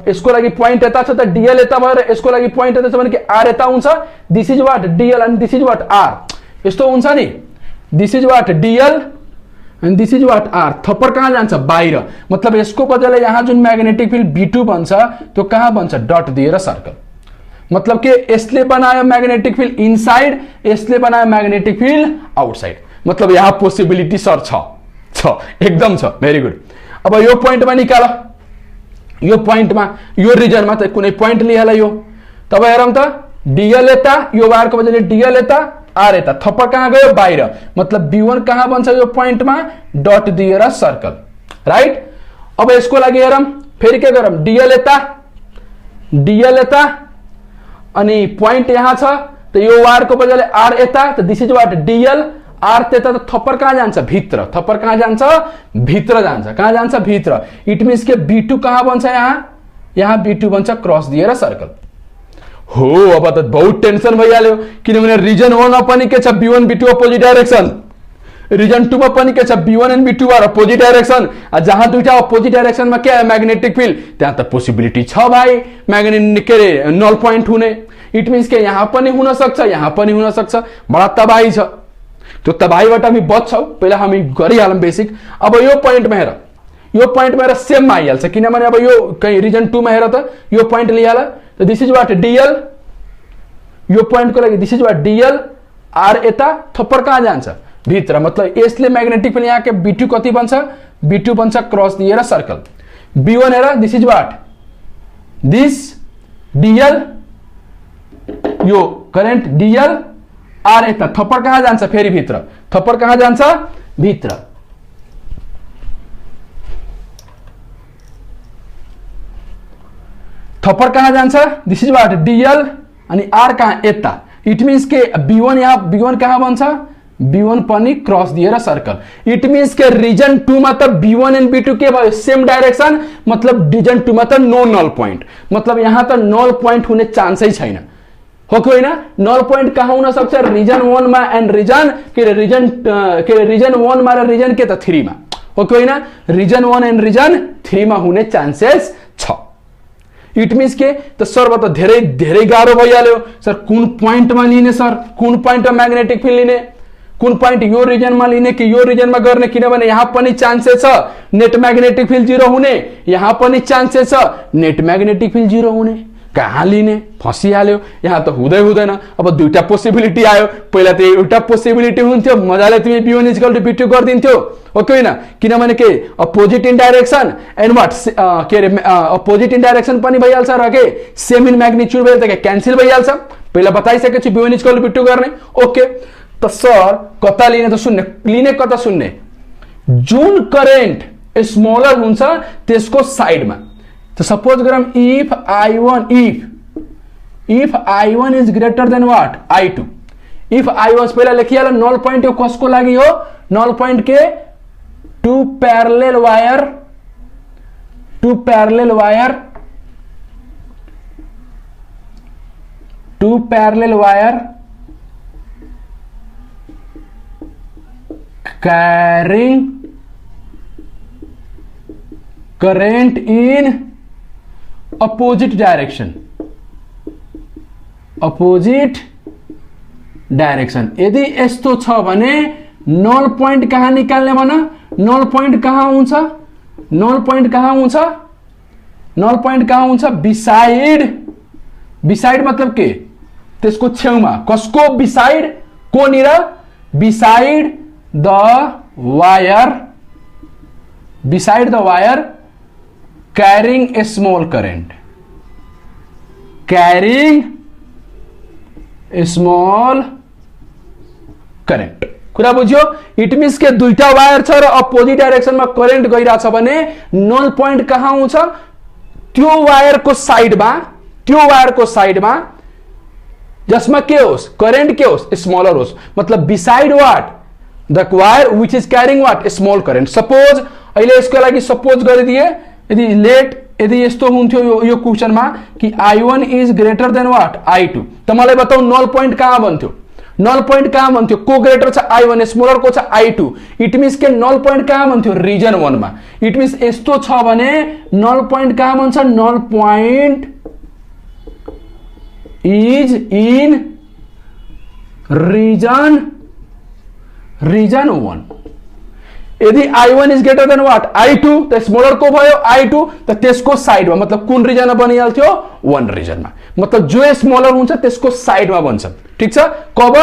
यसको लागि पोइन्ट यता छ, त डीएल यता भयो र यसको लागि पोइन्ट यता छ भने कि आर यता हुन्छ। This is what DL and this is what r, यस्तो हुन्छ नि। This is what DL and this is what r. थप्पर कहाँ जान्छ, बाहिर। मतलब यसको बदले यहाँ जुन म्याग्नेटिक फिल्ड B2 बन्छ त्यो कहाँ बन्छ, डट दिएर सर्कल। मतलब के यसले बनायो म्याग्नेटिक फिल्ड इनसाइड, यसले बनायो म्याग्नेटिक फिल्ड आउटसाइड। मतलब यहाँ पोसिबिलिटी सर छ, एकदम छ। Very good. अब यो पोइन्टमा निकाल, यो पोइन्टमा, यो रिजनमा त कुनै पोइन्ट लिहाल यो। तब हेरौँ त डीएल यता, यो वायरको बदले डीएल यता, आर यता, थप्पा कहाँ गयो, बाहिर। मतलब B1 कहाँ बन्छ यो पोइन्टमा, डट दिएर सर्कल, राइट। अब यसको लागि हेरौँ, फेरि के गरौँ, डीएल यता अनि पोइन्ट यहाँ छ, त यो वायरको बदले आर यता, त this is what DL R त्यता, त थप्पर कहाँ जान्छ, भित्र। थप्पर कहाँ जान्छ, भित्र जान्छ। कहाँ जान्छ, भित्र। इट मिन्स के B2 कहाँ बन्छ, यहाँ B2 बन्छ क्रस दिएर सर्कल हो। अब त बहुत टेन्सन भइहाल्यो, किनभने रिजन 1 मा पनि के छ, B1 B2 opposite direction, reason 2 मा पनि के छ, B1 and B2 are opposite direction. जहाँ दुईटा अपोजिट डाइरेक्सनमा के आयो, म्याग्नेटिक फिल्ड, त्यहाँ त पोसिबिलिटी छ भाइ म्याग्नेटिक के रे नल पोइन्ट हुने। इट मिन्स के यहाँ पनि हुन सक्छ, यहाँ पनि हुन सक्छ। बडा तबाही छ, त्यो तबाहीबाट हामी बच्छौँ। पहिला हामी गरिहालौँ बेसिक। अब यो पोइन्टमा हेर, यो पोइन्टमा हेर सेममा आइहाल्छ, किनभने अब यो कहीँ रिजन 2 मा हेर त यो पोइन्ट लिहाल, त दिस इज व्हाट डीएल, यो पोइन्टको लागि this is what DL, are यता, थप्पर कहाँ जान्छ, भित्र। मतलब यसले म्याग्नेटिक फिल्ड यहाँ के B2 कति बन्छ, B2 बन्छ क्रस दिएर सर्कल। B1 हेर, this is what, this DL, यो करेन्ट डीएल, आर यता, थप्पर कहाँ जान्छ, फेरि भित्र। थप्पर कहाँ जान्छ, भित्र। थप्पर कहाँ जान्छ, दिस इज व्हाट डीएल अनि आर कहाँ, यता। इट मिन्स के B1 यहाँ, B1 कहाँ बन्छ, B1 पनि क्रस दिएर सर्कल। इट मिन्स के रिजन 2 मा त B1 एन्ड B2 के भयो, सेम डाइरेक्सन। मतलब रिजन 2 मा त नो नल पोइन्ट। मतलब यहाँ त नल पोइन्ट हुने चान्सै छैन, हो कि होइन। नल पोइन्ट कहाँ हुन सक्छ, रिजन 1 मा एन्ड रिजन रिजन 1 मा र रिजन के त 3 मा, हो कि होइन। रिजन 1 एन्ड रिजन 3 मा हुने चान्सेस छ। इट मिन्स के त सर त धेरै धेरै गाह्रो भइहाल्यो। सर कुन पोइन्टमा लिने, सर कुन पोइन्टमा म्याग्नेटिक फिल्ड लिने, कुन पोइन्ट यो रिजनमा लिने कि यो रिजनमा गर्ने, किनभने यहाँ पनि चान्सेस छ नेट म्याग्नेटिक फिल्ड 0 हुने, यहाँ पनि चान्सेस छ नेट म्याग्नेटिक फिल्ड 0 हुने। कहाँ लिने, फसिहाल्यो। यहाँ त हुँदैन। अब दुईटा पोसिबिलिटी आयो। पहिला त एउटा पोसिबिलिटी हुन्थ्यो, मजाले तिमी B1 = B2 गरिदिन्थ्यो, हो कि होइन। किनभने के opposite in direction and what के अरे अपोजिट इन डाइरेक्सन पनि भइहाल्छ र के सेम इन म्याग्निट्युड भइहाल्छ, के क्यान्सल भइहाल्छ। पहिला बताइसकेको छु B1 = B2 गर्ने। ओके, त सर कता लिने, त सुन्ने, लिने कता सुन्ने, जुन करेन्ट स्मलर हुन्छ त्यसको साइडमा। तो सपोज गरम if I1 is greater than what, I2। If I1 पहिला लेखिहाल, नल पोइन्ट यो कसको लागि हो, नल पोइन्ट के two parallel wire carrying current in opposite direction. यदि यस्तो छ भने नल पॉइंट कहाँ निकाल्ने भन? नल पॉइंट कहाँ हुन्छ? नल पॉइंट कहाँ हुन्छ? नल पॉइंट कहाँ हुन्छ? बिसाइड मतलब के? त्यसको छेउमा. कसको बिसाइड? कोनिर? Beside the wire. Beside the wire carrying a small current. Carrying a small current. कुरा बुझ्यो? इट मीन्स के दुईटा वायर छ र अपोजिट डाइरेक्सनमा करेन्ट गइराछ भने नल पॉइंट कहाँ हुन्छ? त्यो वायरको साइडमा जसमा के होस्? करेन्ट के होस्? स्मलर होस्. मतलब beside what? The wire which is carrying what? Small current. Suppose अहिले यसको लागि सपोज गरिदिए यदि यस्तो हुन्थ्यो यो क्वेशनमा कि I1 is greater than what? I2. त मलाई बताऊ नल पॉइंट कहाँ बन्थ्यो? नल पॉइंट कहाँ बन्थ्यो? को ग्रेटर छ? I1. स्मलर को छ? I2. इट मीन्स के नल पॉइंट कहाँ बन्थ्यो? रिजन 1 मा. इट मीन्स यस्तो छ भने नल पॉइंट कहाँ बन्छ? Null point is in region 1. यदि I1 is greater than what? I2. त स्मलर को भयो? I2. त त्यसको साइडमा मतलब कुन रिजनमा बनिहाल्थ्यो? 1 रिजनमा. मतलब जो स्मलर हुन्छ त्यसको साइडमा बन्छ. ठीक छ? कब?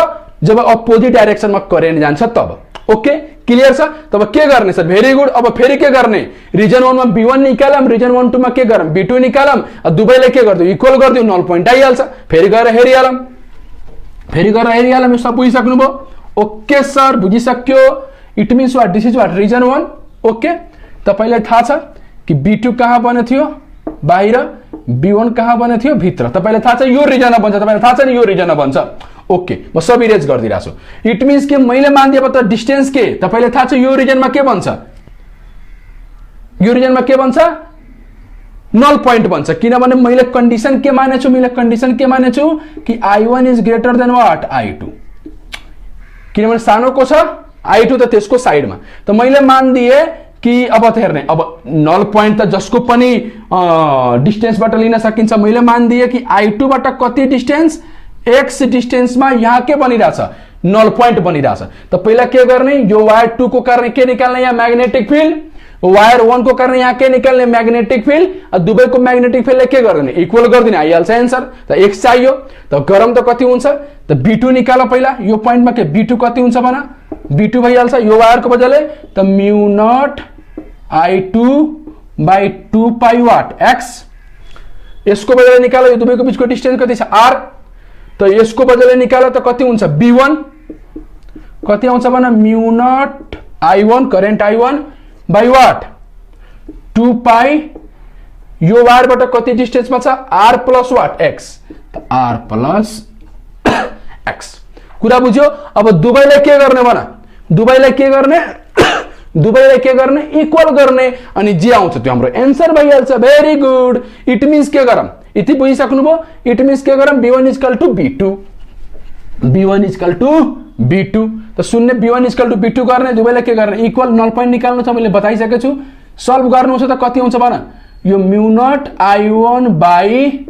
जब अपोजिट डाइरेक्सनमा करेन्ट जान्छ तब. ओके, क्लियर छ? तब के गर्ने सर? Very good. अब फेरि के गर्ने? रिजन 1 मा B1 निकालम, रिजन 1 2 मा के गरम? B2 निकालम. दुवैले के गर्दियो? इक्वल गर्दियो. नल पॉइंट आइहाल्छ. फेरि गएर हेरिहालम. यो सब बुझिसक्नुभयो? ओके सर, बुझिसक्यो. It means what? This is what? Region 1. Okay, तपाईलाई थाहा छ कि B2 कहाँ बने थियो? बाहिर. B1 कहाँ बने थियो? भित्र. तपाईलाई थाहा छ यो रिजनमा बन्छ. तपाईलाई थाहा छ नि यो रिजनमा बन्छ. ओके, म सब इरेज गरिदिरा छु. इट मीन्स के मैले मान्दिए त डिस्टेन्स के? तपाईलाई थाहा छ यो रिजनमा के बन्छ? यो रिजनमा के बन्छ? नल पॉइंट बन्छ. किनभने मैले कन्डिसन के मानेछु? कि I1 is greater than what? I2. किनभने सानो को छ? I2 त त्यसको साइडमा. त मैले मान्दिए कि अब त हेर्ने, अब नल पॉइंट त जसको पनि डिस्टेन्सबाट लिन सकिन्छ. मैले मान्दिए कि I2 बाट कति डिस्टेन्स? x डिस्टेन्समा यहाँ के बनिरहेछ? Null point बनिरहेछ. त पहिला के गर्ने? यो वायर 2 को कारण के निकाल्ने? यहाँ मैग्नेटिक फील्ड. वायर 1 को कारण यहाँ के निकाल्ने? Magnetic field. दुवैको मैग्नेटिक फील्डले के गर्दिने? इक्वल गर्दिने. आइहाल्छ एन्सर. त x चाहियो. त गरम त कति हुन्छ? त B2 निकाल पहिला. यो पोइन्टमा के B2 कति हुन्छ भन? B2 भइहाल्छ यो वायरको वजहले. त mu nought I2 by 2 pi what x. यसको वजहले निकालो. यो दुवैको बीचको डिस्टेन्स कति छ? r. त यसको वजहले निकालो त कति हुन्छ? B1 कति आउँछ भन? Mu nought I1 current I1 by what? 2 pi. यो वायरबाट कति डिस्टेन्समा छ? r plus what? x. त r प्लस x. कुरा बुझ्यो? अब दुवैलाई के गर्ने भन? दुवैलाई के गर्ने? इक्वल गर्ने. अनि जे आउँछ त्यो हाम्रो एन्सर भइहाल्छ. Very good. इट मीन्स के गरम? यति बुझिसक्नुभयो? इट मीन्स के गरम? B1 equal to B2. त शून्य B1 इक्वल टु B2 गर्ने. दुवैलाई के गर्ने? इक्वल. नल पॉइंट निकाल्नु छ मैले बताइसकेको छु. सल्भ गर्नु छ त कति हुन्छ भन? यो mu nought I1 by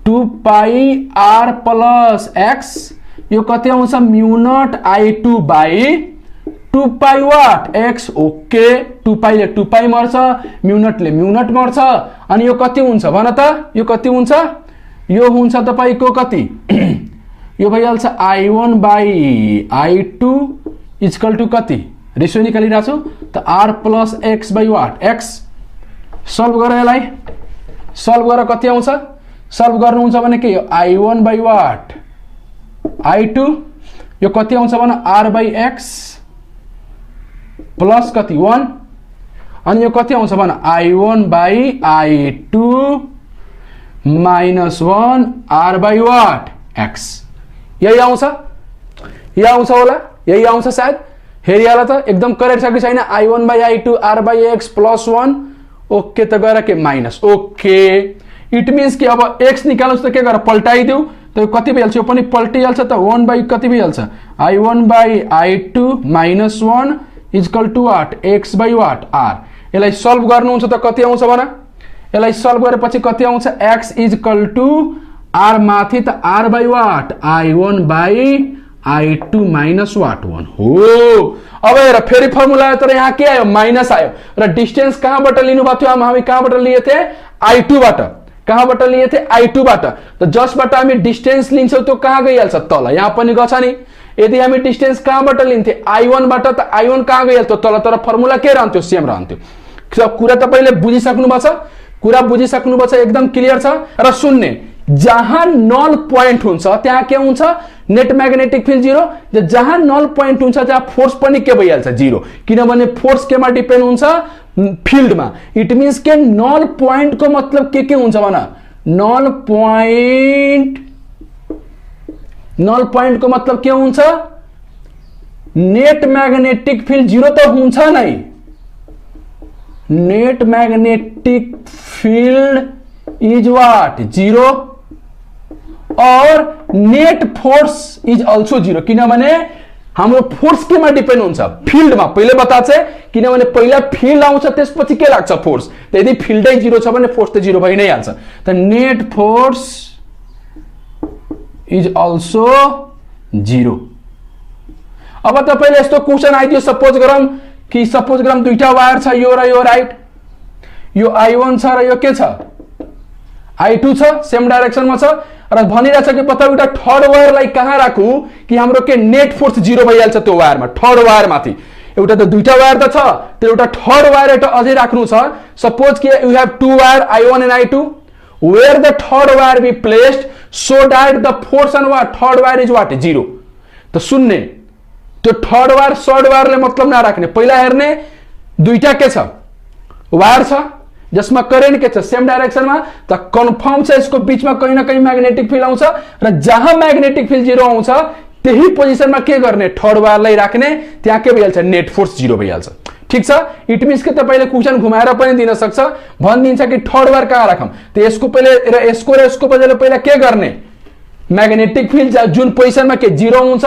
2 pi r plus x. यो कति आउँछ? Mu nought I2 by 2 pi what? x. Okay, 2 पाईले 2 पाई मर्छ, म्यु नटले म्यु नट मर्छ. अनि यो कति हुन्छ भन त? यो कति हुन्छ? यो हुन्छ तपाईको कति? यो भइहाल्छ I1 by I2 equal to कति? रेसियो निकालिरा छु. त r plus x by what? x. Solve गर यसलाई. सल्भ गर कति आउँछ? सल्भ गर्नुहुन्छ भने के? यो I1 बाई वाट? I2. यो कति आउँछ भन? r बाई x प्लस कति? 1. अनि यो कति आउँछ भन? I1 by I2 minus 1 r by what? x. यही आउँछ होला. यही आउँछ सायद. हेरिहाल त एकदम करेक्ट छ कि छैन? I1 by I2 r by x plus 1. Okay, त गएर के? माइनस. ओके, इट मीन्स कि अब x निकाल्नुस् त के गर? पल्टाइदेऊ. त कति भइहाल्छ, यो पनि पल्टिहाल्छ त 1 बाई कति भइहाल्छ I1 by I2 minus 1 equal to what x by what r। यसलाई सल्भ गर्नुहुन्छ त कति आउँछ भन, यसलाई सल्भ गरेपछि कति आउँछ x इक्वल टु r माथि त r by what I1 by I2 minus what 1 हो। अब हेर फेरि फर्मुला आयो, तर यहाँ के आयो माइनस आयो र डिस्टेंस कहाँबाट लिनुभएको थियो, हामी कहाँबाट लिए थे I2 बाट, कहाँबाट लिए थे I2 बाट। त जसबाट हामी डिस्टेंस लिन्छौं त्यो कहाँ गइहाल्छ तल, यहाँ पनि गछ नि। यदि हामी डिस्टेंस कहाँबाट लिन्थे I1 बाट त I1 कहाँ गइहाल्थ्यो तल, तर फर्मुला के रहन्थ्यो सेम रहन्थ्यो। कुरा तपाईले बुझिसक्नु भएको छ, कुरा बुझिसक्नु भएको छ, एकदम क्लियर छ। र सुन्ने जहाँ नल पोइन्ट हुन्छ त्यहाँ के हुन्छ नेट मैग्नेटिक फिल्ड जीरो, जहाँ नल पोइन्ट हुन्छ त्यहाँ फोर्स पनि के भइहाल्छ जीरो, किनभने फोर्स केमा डिपेन्ड हुन्छ फिल्डमा। इट मीन्स के नल पोइन्ट को मतलब के हुन्छ भन, नल पोइन्ट को मतलब के हुन्छ नेट मैग्नेटिक फिल्ड जीरो त हुन्छ नै, net magnetic field is what zero और net force is also zero, किनभने हाम्रो फोर्स केमा डिपेन्ड हुन्छ फिल्डमा। पहिले बताछ किनभने पहिला फिल्ड आउँछ त्यसपछि के लाग्छ फोर्स, त यदि फिल्डै जीरो छ भने फोर्स त जीरो भइ नै हाल्छ। त net force is also zero. अब तपाईले यस्तो क्वेशन आइदियो, सपोज गरौँ कि सपोज गरौँ दुईटा वायर छ, यो र यो राइट, यो I1 छ र यो के छ I2 छ, सेम डाइरेक्सनमा छ र भनिरहेछ कि बताऊ एउटा थर्ड वायरलाई कहाँ राखू कि हाम्रो के नेट फोर्स जीरो भइहाल्छ त्यो वायरमा, थर्ड वायर माथि। एउटा त दुईटा वायर त छ, त्यो एउटा थर्ड वायर एउटा अझै राख्नु छ। सपोज कि you have two wire I1 and I2, where the third wire be placed so that the force on what third wire is what zero. त सुन्ने त्यो थर्ड वायर सर्ड वायरले मतलब नराख्ने, पहिला हेर्ने दुईटा के छ वायर छ जसमा करेन्ट के छ सेम डाइरेक्सनमा, त कन्फर्म छ यसको बीचमा कहीं न कहीं मैग्नेटिक फील्ड आउँछ र जहाँ मैग्नेटिक फील्ड जीरो आउँछ त्यही पोजिसनमा के गर्ने थर्ड वायरलाई राख्ने, त्यहाँ के भइहाल्छ नेट फोर्स जीरो भइहाल्छ। ठीक छ। इट मीन्स के तपाईले क्वेशन घुमाएर पनि दिन सक्छ, भनिदिन्छ कि थर्ड वायर कहाँ राखम, त यसको पहिले र यसको बदले पहिला के गर्ने मैग्नेटिक फील्ड जुन पोजिसनमा के जीरो हुन्छ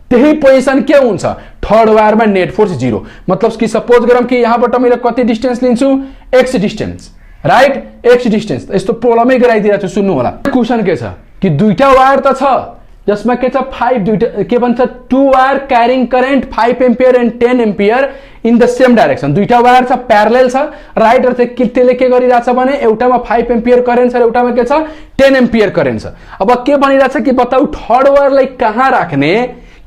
त्यही पोजिसन के हुन्छ थर्ड वायरमा नेट फोर्स जीरो। मतलब कि सपोज गरौँ कि यहाँबाट मैले कति डिस्टेंस लिन्छु x distance, right x distance. यस्तो प्रब्लमै गराइदिएको छु, सुन्नु होला। क्वेशन के छ कि दुईटा वायर त छ जसमा के छ 5 दुईटा के भन्छ two wire carrying current 5 ampere and 10 ampere in the same direction. दुईटा वायर छ प्यारलेल छ, राइट र त्यसले के गरिरहेछ भने एउटामा 5 एम्पियर करेन्ट छ र एउटामा के छ 10 एम्पियर करेन्ट छ। अब के भनिरहेछ कि बताऊ थर्ड वायरलाई कहाँ राख्ने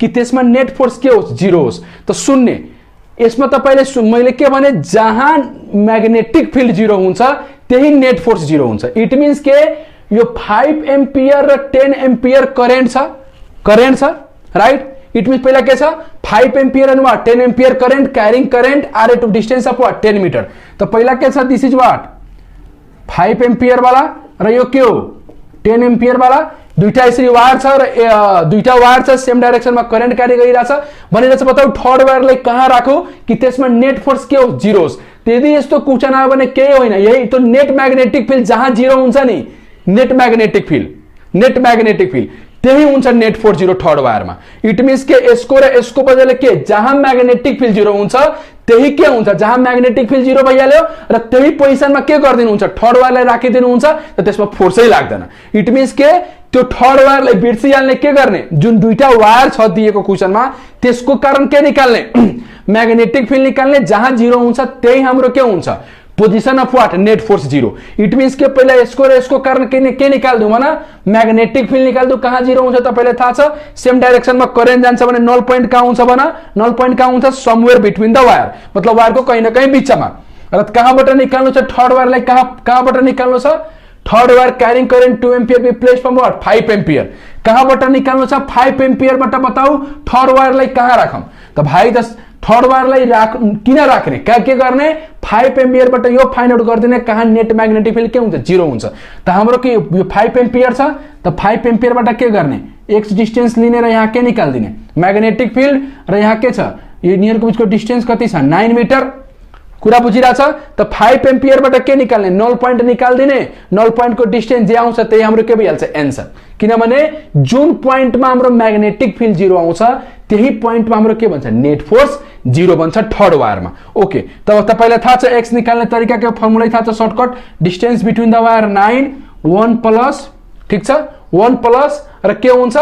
कि त्यसमा नेट फोर्स के होस् जीरो होस्। त सुन्ने यसमा तपाईले मैले के भने जहाँ मैग्नेटिक फील्ड जीरो हुन्छ त्यही नेट फोर्स जीरो हुन्छ। इट मीन्स के यो 5 एम्पियर र 10 एम्पियर करेन्ट छ राइट। इट मीन्स पहिला के छ 5 ampere and what 10 ampere current carrying current are at distance of what 10 metre. त पहिला के छ दिस इज वाट 5 एम्पियर वाला र यो के हो 10 एम्पियर वाला। दुईटा यसरी वायर छ र दुईटा वायर छ सेम डाइरेक्सनमा करेन्ट क्यारी गरिरहेछ भनिरहेछ। बताऊ थर्ड वायरलाई कहाँ राखौ कि त्यसमा नेट फोर्स के होस् जीरो होस्। यदि यस्तो क्वेशन आयो भने केही होइन, यही त नेट मैग्नेटिक फील्ड जहाँ जीरो हुन्छ नि नेट मैग्नेटिक फील्ड त्यही हुन्छ नेट फोर्स जीरो थर्ड वायरमा। इट मीन्स के यसको र यसको बदले के जहाँ मैग्नेटिक फील्ड जीरो हुन्छ त्यही के हुन्छ जहाँ मैग्नेटिक फील्ड जीरो भइहाल्यो र त्यही पोजिसनमा के गरिदिनुहुन्छ थर्ड वायरलाई राखिदिनुहुन्छ त त्यसमा फोर्सै लाग्दैन। इट मीन्स के त्यो थर्ड वायरलाई बिर्सिहाल्ने के गर्ने जुन दुईटा वायर छ दिएको क्वेशनमा त्यसको कारण के निकाल्ने मैग्नेटिक फील्ड निकाल्ने, जहाँ जीरो हुन्छ त्यही हाम्रो के हुन्छ position of what net force zero. It means के पहिला यसको र यसको कारण के निकाल्दु भन मैग्नेटिक फील्ड निकाल्दु, कहाँ जीरो हुन्छ तपाईलाई थाहा छ सेम डाइरेक्सनमा करेन्ट जान्छ भने नल पोइन्ट कहाँ हुन्छ भन नल पोइन्ट कहाँ हुन्छ समवेयर बिट्विन द वायर, मतलब वायरको कहीं न कहीं बिचमा। र कहाँबाट निकाल्नु छ थर्ड वायरलाई कहाँबाट निकाल्नु छ third wire carrying current 2 ampere be place from what 5 ampere कहाँबाट निकाल्नु छ 5 एम्पियरबाट। बताऊ थर्ड वायरलाई कहाँ राखम त भाइ त थर्ड वायरलाई किन राख्ने के गर्ने 5 एम्पियरबाट यो फाइन्ड आउट गरिदिने कहाँ नेट मैग्नेटिक फील्ड के हुन्छ जीरो हुन्छ। त हाम्रो के यो 5 एम्पियर छ त 5 एम्पियरबाट के गर्ने x डिस्टेंस लिने र यहाँ के निकाल्दिने मैग्नेटिक फील्ड र यहाँ के छ यो नियरको बीचको डिस्टेंस कति छ 9 मिटर कुरा बुझिरहेछ त 5 एम्पियरबाट के निकाल्ने नल पोइन्ट निकाल्दिने नल पोइन्टको डिस्टेन्स जे आउँछ त्यही हाम्रो के भइहाल्छ एन्सर किनभने जुन पोइन्टमा हाम्रो म्याग्नेटिक फिल्ड 0 आउँछ त्यही पोइन्टमा हाम्रो के भन्छ नेट फोर्स 0 बन्छ थर्ड वायरमा ओके तब तपाईलाई थाहा छ एक्स निकाल्ने तरिकाको फर्मुला थाहा छ shortcut distance between the wire 9 1 plus ठीक छ 1 प्लस र के हुन्छ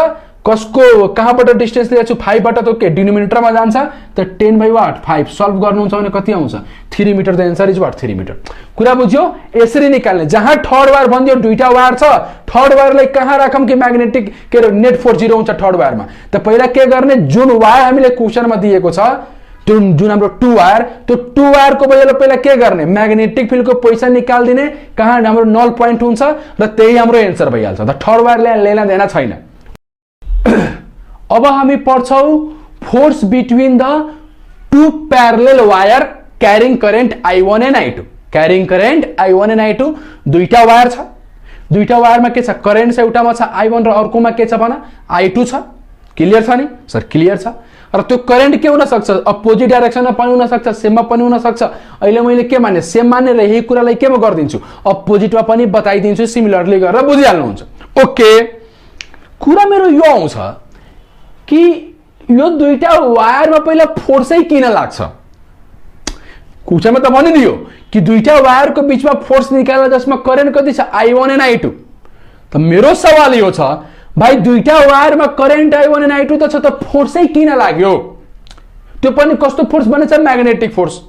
कसको कहाँबाट डिस्टेन्स लिएको छु 5 बाट त के डिनोमिनेटरमा जान्छ त 10/8 5 सल्भ गर्नुहुन्छ भने कति आउँछ 3 metre the answer is what 3 metre कुरा बुझ्यो यसरी निकाल्ने जहाँ थर्ड वायर भन्दियो दुईटा वायर छ थर्ड वायरलाई कहाँ राखम कि म्याग्नेटिक के नेट फोर्स 0 हुन्छ थर्ड वायरमा त पहिला के गर्ने जुन वायर हामीले क्वेशनमा दिएको छ जुन हाम्रो 2 वायर त्यो 2 वायर को बदला पहिला के गर्ने म्याग्नेटिक फिल्ड को पैसा निकाल्दिने कहाँ हाम्रो नल पोइन्ट हुन्छ र त्यही हाम्रो एन्सर भइहाल्छ त थर्ड वायरले लेना देना छैन अब हामी पढ्छौ force between the two parallel wire carrying current I1 and I2 carrying current I1 and I2 दुईटा वायर छ दुईटा वायरमा के छ करेन्ट छ एउटामा छ I1 र अर्कोमा के छ भन I2 छ क्लियर छ नि सर क्लियर छ र त्यो करेन्ट के हुन सक्छ अपोजिट डाइरेक्सनमा पनि हुन सक्छ सेममा पनि हुन सक्छ अहिले मैले के माने सेम माने र यही कुरालाई केमा गर्दिन्छु अपोजिटमा पनि बताइदिन्छु सिमिलरली गरेर बुझिहाल्नुहुन्छ ओके कुरा मेरो यो आउँछ कि यो दुईटा वायरमा पहिला फोर्सै किन लाग्छ क्वेशनमा त भनिदियो कि दुईटा वायरको बीचमा फोर्स निकाल्दा जसमा करेन्ट कति छ I1 एन्ड I2 त मेरो सवाल यो छ भाइ दुईटा वायरमा करेन्ट I1 एन्ड I2 त छ त फोर्सै किन लाग्यो त्यो पनि कस्तो फोर्स बनेछ म्याग्नेटिक फोर्स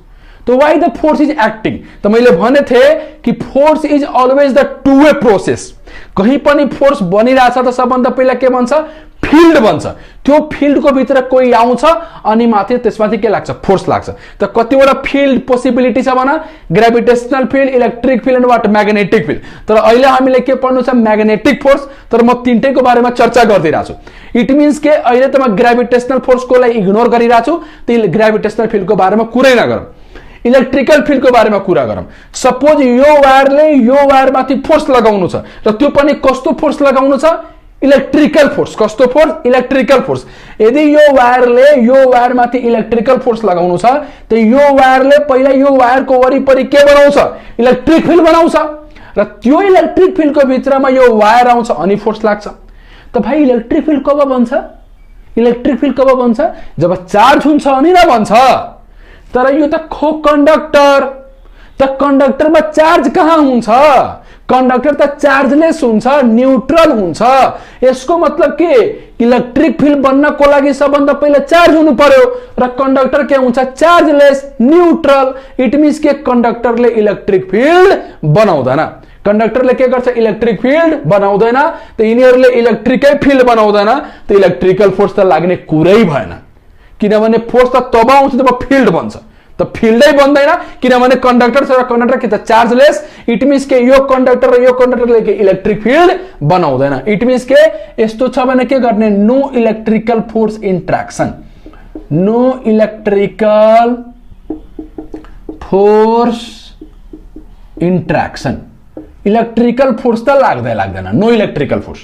तो why the force is acting तो मैले भने थे कि force is always the two way process कहीं पनि फोर्स बनिरहेछ त सबभन्दा पहिला के भन्छ फिल्ड बन्छ त्यो फिल्ड को भित्र कोही आउँछ अनि माथि त्यसमाथि के लाग्छ फोर्स लाग्छ त कतिवटा फिल्ड पोसिबिलिटी छ भन gravitational field electric field and what magnetic field तर अहिले हामीले के पढ्नु छ म्याग्नेटिक फोर्स तर म तीनटैको बारेमा चर्चा गर्दिरहेछु इट मीन्स के अहिले त म ग्रेभिटेशनल फोर्स को लाई इग्नोर गरिरहेछु त्यही ग्रेभिटेशनल फिल्ड को बारेमा कुरै नगरौँ इलेक्ट्रिकल फिल्ड को बारेमा कुरा गरौँ सपोज यो वायरले यो वायर माथि फोर्स लगाउनु छ र त्यो पनि कस्तो फोर्स लगाउनु छ इलेक्ट्रिकल फोर्स कस्तो फोर्स इलेक्ट्रिकल फोर्स यदि यो वायरले यो वायर माथि इलेक्ट्रिकल फोर्स लगाउनु छ त यो वायरले पहिला यो वायरको वरिपरि के बनाउँछ इलेक्ट्रिक फिल्ड बनाउँछ र त्यो इलेक्ट्रिक फिल्ड को भित्रमा यो वायर आउँछ अनि फोर्स लाग्छ त भाइ इलेक्ट्रिक फिल्ड कब बन्छ इलेक्ट्रिक फिल्ड कब बन्छ जब चार्ज हुन्छ अनि न बन्छ तर यो त खो कंडक्टर त कंडक्टरमा चार्ज कहाँ हुन्छ कंडक्टर त चार्जलेस हुन्छ न्यूट्रल हुन्छ यसको मतलब के इलेक्ट्रिक फिल्ड बन्नको लागि सबभन्दा पहिला चार्ज हुनु पर्यो र कंडक्टर के हुन्छ चार्जलेस न्यूट्रल इट मीन्स के कंडक्टरले इलेक्ट्रिक फिल्ड बनाउँदैन कंडक्टरले के गर्छ इलेक्ट्रिक फिल्ड बनाउँदैन त यिनीहरुले इलेक्ट्रिकै फिल्ड बनाउँदैन त इलेक्ट्रिकल फोर्स त लाग्ने कुरै भएन किनभने फोर्स त तब आउँछ जब फिल्ड बन्छ त फिल्डै बन्दैन किनभने कंडक्टर छ र कंडक्टर के त चार्जलेस इट मीन्स के यो कंडक्टर र यो कंडक्टरले के इलेक्ट्रिक फिल्ड बनाउँदैन इट मीन्स के यस्तो छ भने के गर्ने no electrical force interaction no electrical force interaction electrical force त लाग्दैन नो इलेक्ट्रिकल फोर्स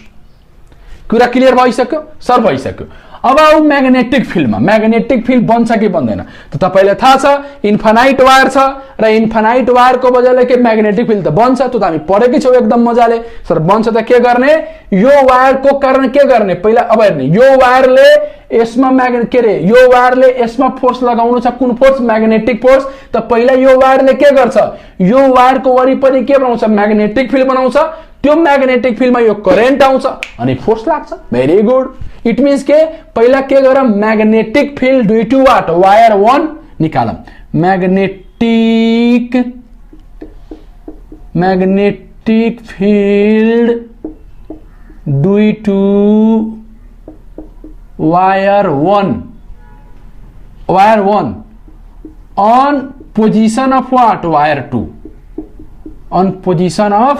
कुरा क्लियर भइसक्यो सर भइसक्यो अब आउ म्याग्नेटिक फिल्डमा म्याग्नेटिक फिल्ड बन्छ कि बन्दैन त तपाईलाई थाहा छ इन्फानाइट वायर छ र इन्फानाइट वायरको वजहले के म्याग्नेटिक फिल्ड त बन्छ त्यो त हामी पढेकै छौं एकदम मजाले सर बन्छ त के गर्ने यो वायरको कारण के गर्ने पहिला अब हेर्ने यो वायरले यसमा म्याग्नेट के रे यो वायरले यसमा फोर्स लगाउनु छ कुन फोर्स म्याग्नेटिक फोर्स त पहिला यो वायरले के गर्छ यो वायरको वरिपरि के बनाउँछ म्याग्नेटिक फिल्ड बनाउँछ त्यो म्याग्नेटिक फिल्डमा यो करेन्ट आउँछ अनि फोर्स लाग्छ भेरी गुड इट मीन्स के पहिला के गरौँ magnetic field due to what wire 1 निकालौं magnetic field due to wire 1 on position of what wire 2 on position of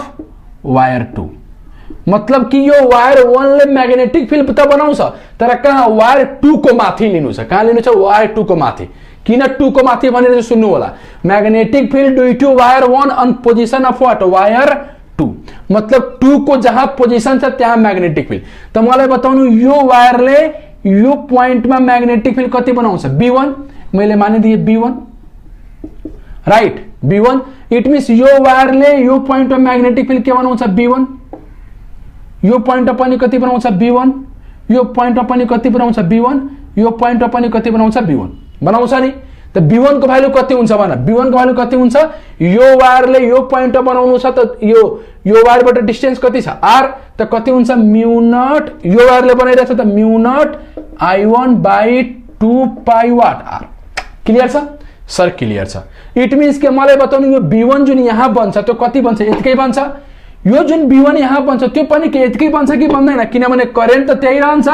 wire 2 मतलब कि यो वायर 1 ले मैग्नेटिक फिल्ड त बनाउँछ तर कहाँ वायर 2 को माथि लिनु छ कहाँ लिनु छ वायर 2 को माथि किन 2 को माथि भनेर सुन्नु होला magnetic field due to wire 1 on position of what wire 2 मतलब 2 को जहाँ पोजिसन छ त्यहाँ मैग्नेटिक फील्ड त मलाई बताउनु यो वायरले यो प्वाइन्टमा मैग्नेटिक फील्ड कति बनाउँछ B1 मैले मानिदिए B1 right B1 it means यो वायरले यो पोइन्टमा म्याग्नेटिक फिल्ड के बनाउँछ B1 यो पोइन्टमा पनि कति बनाउँछ B1 यो पोइन्टमा पनि कति बनाउँछ B1 यो पोइन्टमा पनि कति बनाउँछ B1 बनाउँछ नि त B1 को भ्यालु कति हुन्छ भन B1 को भ्यालु कति हुन्छ यो वायरले यो पोइन्टमा बनाउनु छ त यो वायरबाट डिस्टेन्स कति छ r त कति हुन्छ म्यु नट यो वायरले बनाइरहेछ त म्यु नट I1 बाइ 2 पाइ वाट r क्लियर छ सर क्लियर छ इट मीन्स के मलाई बताउनु यो B1 जुन यहाँ बन्छ त्यो कति बन्छ यतिकै बन्छ यो जुन B1 यहाँ बन्छ त्यो पनि के यतिकै बन्छ कि बन्दैन किनभने करेन्ट त त्यही रहन्छ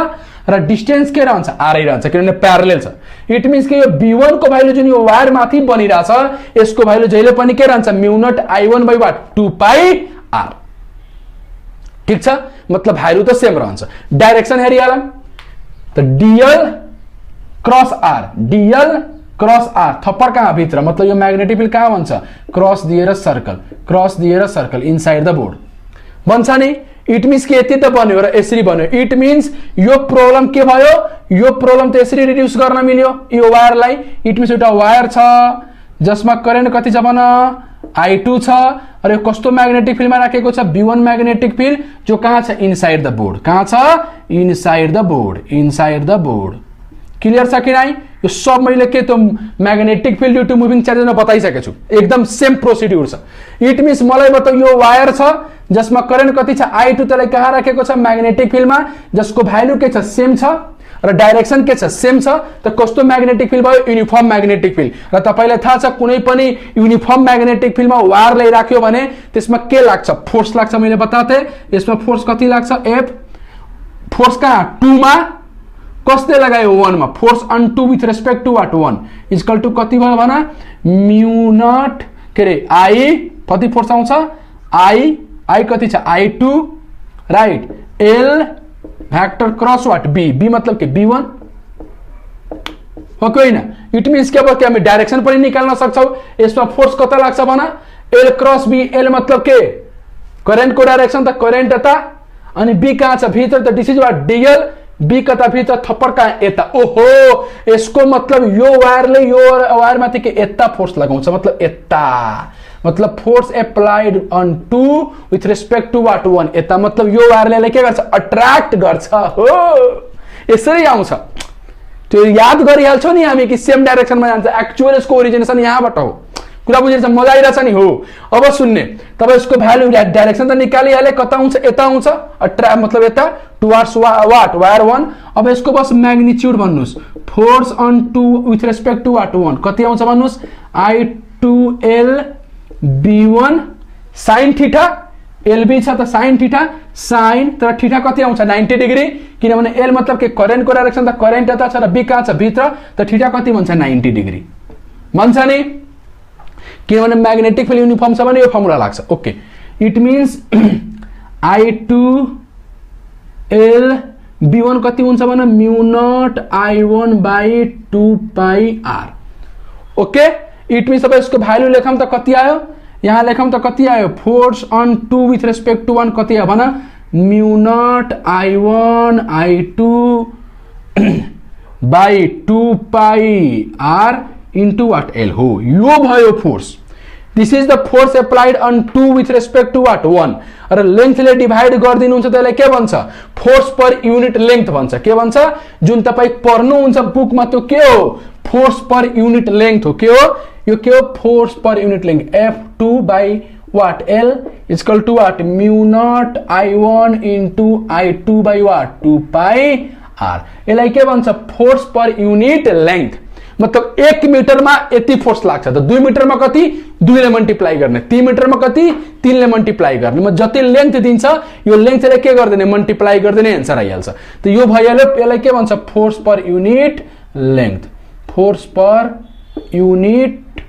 र डिस्टेन्स के रहन्छ r रहन्छ किनभने प्यारलल छ इट मीन्स के यो B1 को भ्यालु जुन यो वायर माथि बनिरहेछ यसको भ्यालु जहिले पनि के रहन्छ म्यु nought I1 by what 2 pi r ठीक छ मतलब भ्यालु त सेम रहन्छ डाइरेक्सन हेरिहाल त dl cross r dl cross r Thapar कहाँ भित्र मतलब यो म्याग्नेटिक फिल्ड कहाँ बन्छ क्रस दिएर सर्कल इनसाइड द बोर्ड बन्छ नि इट मीन्स के यति त बन्यो र यसरी बन्यो इट मीन्स यो प्रब्लम के भयो यो प्रब्लम त यसरी रिड्युस गर्न मिल्यो यो वायरलाई इट मीन्स एउटा वायर छ जसमा करेन्ट कति छ भन I2 छ र यो कस्तो म्याग्नेटिक फिल्डमा राखेको छ B1 म्याग्नेटिक फिल्ड जो कहाँ छ इनसाइड द बोर्ड कहाँ छ इनसाइड द बोर्ड क्लियर छ कि नाइ यो सब मैले के त magnetic field due to moving चार्जेसमा बताइसकेको छु एकदम सेम प्रोसिड्युर छ इट मीन्स मलाई बताउ यो वायर छ जसमा करेन्ट कति छ I2 त्यसलाई कहाँ राखेको छ म्याग्नेटिक फिल्डमा जसको भ्यालु के छ सेम छ र डाइरेक्सन के छ सेम छ त कस्तो म्याग्नेटिक फिल्ड भयो युनिफर्म म्याग्नेटिक फिल्ड र तपाईलाई थाहा छ कुनै पनि युनिफर्म म्याग्नेटिक फिल्डमा वायर लाई राख्यो भने त्यसमा के लाग्छ फोर्स लाग्छ मैले बताते यसमा फोर्स कति लाग्छ F फोर्स कहाँ 2 मा कसले लगायो 1 मा force on 2 with respect to what 1 equal to कति भयो भन म्यु नट के रे I कति फोर्स आउँछ I कति छ I2 right L vector cross what B मतलब के B1 हो कि हैन इट मीन्स के अब के हामी डाइरेक्सन पनि निकाल्न सक्छौ यसमा फोर्स कता लाग्छ भन L क्रस B L मतलब के करेन्ट को डाइरेक्सन त करेन्ट यता अनि B कहाँ छ भित्र त this is what DL B कता भित्र थप्पर कहाँ यता ओहो यसको मतलब यो वायरले यो वायर माथि के यता फोर्स लगाउँछ मतलब यता मतलब force applied on 2 with respect to what 1 यता मतलब यो वायरले के गर्छ अट्र्याक्ट गर्छ हो यसरी आउँछ त्यो याद गरिहाल्छौ नि हामी कि सेम डाइरेक्सनमा जान्छ एक्चुअल यसको ओरिजिनेसन यहाँबाट हो कुरा बुझिन्छ मजा आइराछ नि हो अब सुन्ने तब यसको भ्यालु डाइरेक्सन त निकालिहाले कता आउँछ यता आउँछ अट्र्याक्ट मतलब यता टुवर्ड्स वाट वायर 1 अब यसको बस म्याग्निट्युड भन्नुस् force on 2 with respect to what 1 कति आउँछ भन्नुस् I2L B1 sin theta LB छ त sin थीटा sin तर थीटा कति आउँछ 90 डिग्री किनभने L मतलब के करेन्ट को डाइरेक्सन त करेन्ट यता छ र B कहाँ छ भित्र त थीटा कति भन्छ 90 डिग्री भन्छ नि किनभने म्याग्नेटिक फिल्ड युनिफर्म छ भने यो फर्मुला लाग्छ okay it means I2L B1 कति हुन्छ भने म्यु nought I1 by 2 pi r okay it means अब यसको भ्यालु लेखम त कति आयो यहाँ लेखम त कति आयो force on 2 with respect to 1 कति आयो भन mu nought I1 I2 by 2 pi r into what L हो यो भयो force this is the force applied on 2 with respect to what 1 र लेन्थले डिभाइड गरिदिनुहुन्छ त्यसलाई के भन्छ फोर्स पर युनिट लेंथ भन्छ के भन्छ जुन तपाई पढ्नु हुन्छ बुकमा त्यो के हो फोर्स पर युनिट लेंथ हो के हो यो के हो force per unit length F2 by what L equal to what mu nought I1 into I2 by what 2 pi r यसलाई के भन्छ फोर्स पर युनिट लेंथ मतलब 1 मिटर में यति फोर्स लाग्छ त 2 मिटर में कति 2 ले मल्टिप्लाई गर्ने 3 मिटर में कति 3 ले मल्टिप्लाई गर्ने म जति लेंथ दिन्छ यो लेंथले के गर्दिने मल्टिप्लाई गर्दिने आन्सर आइहाल्छ त यो भइहाल्यो यसलाई के भन्छ force per unit length force per unit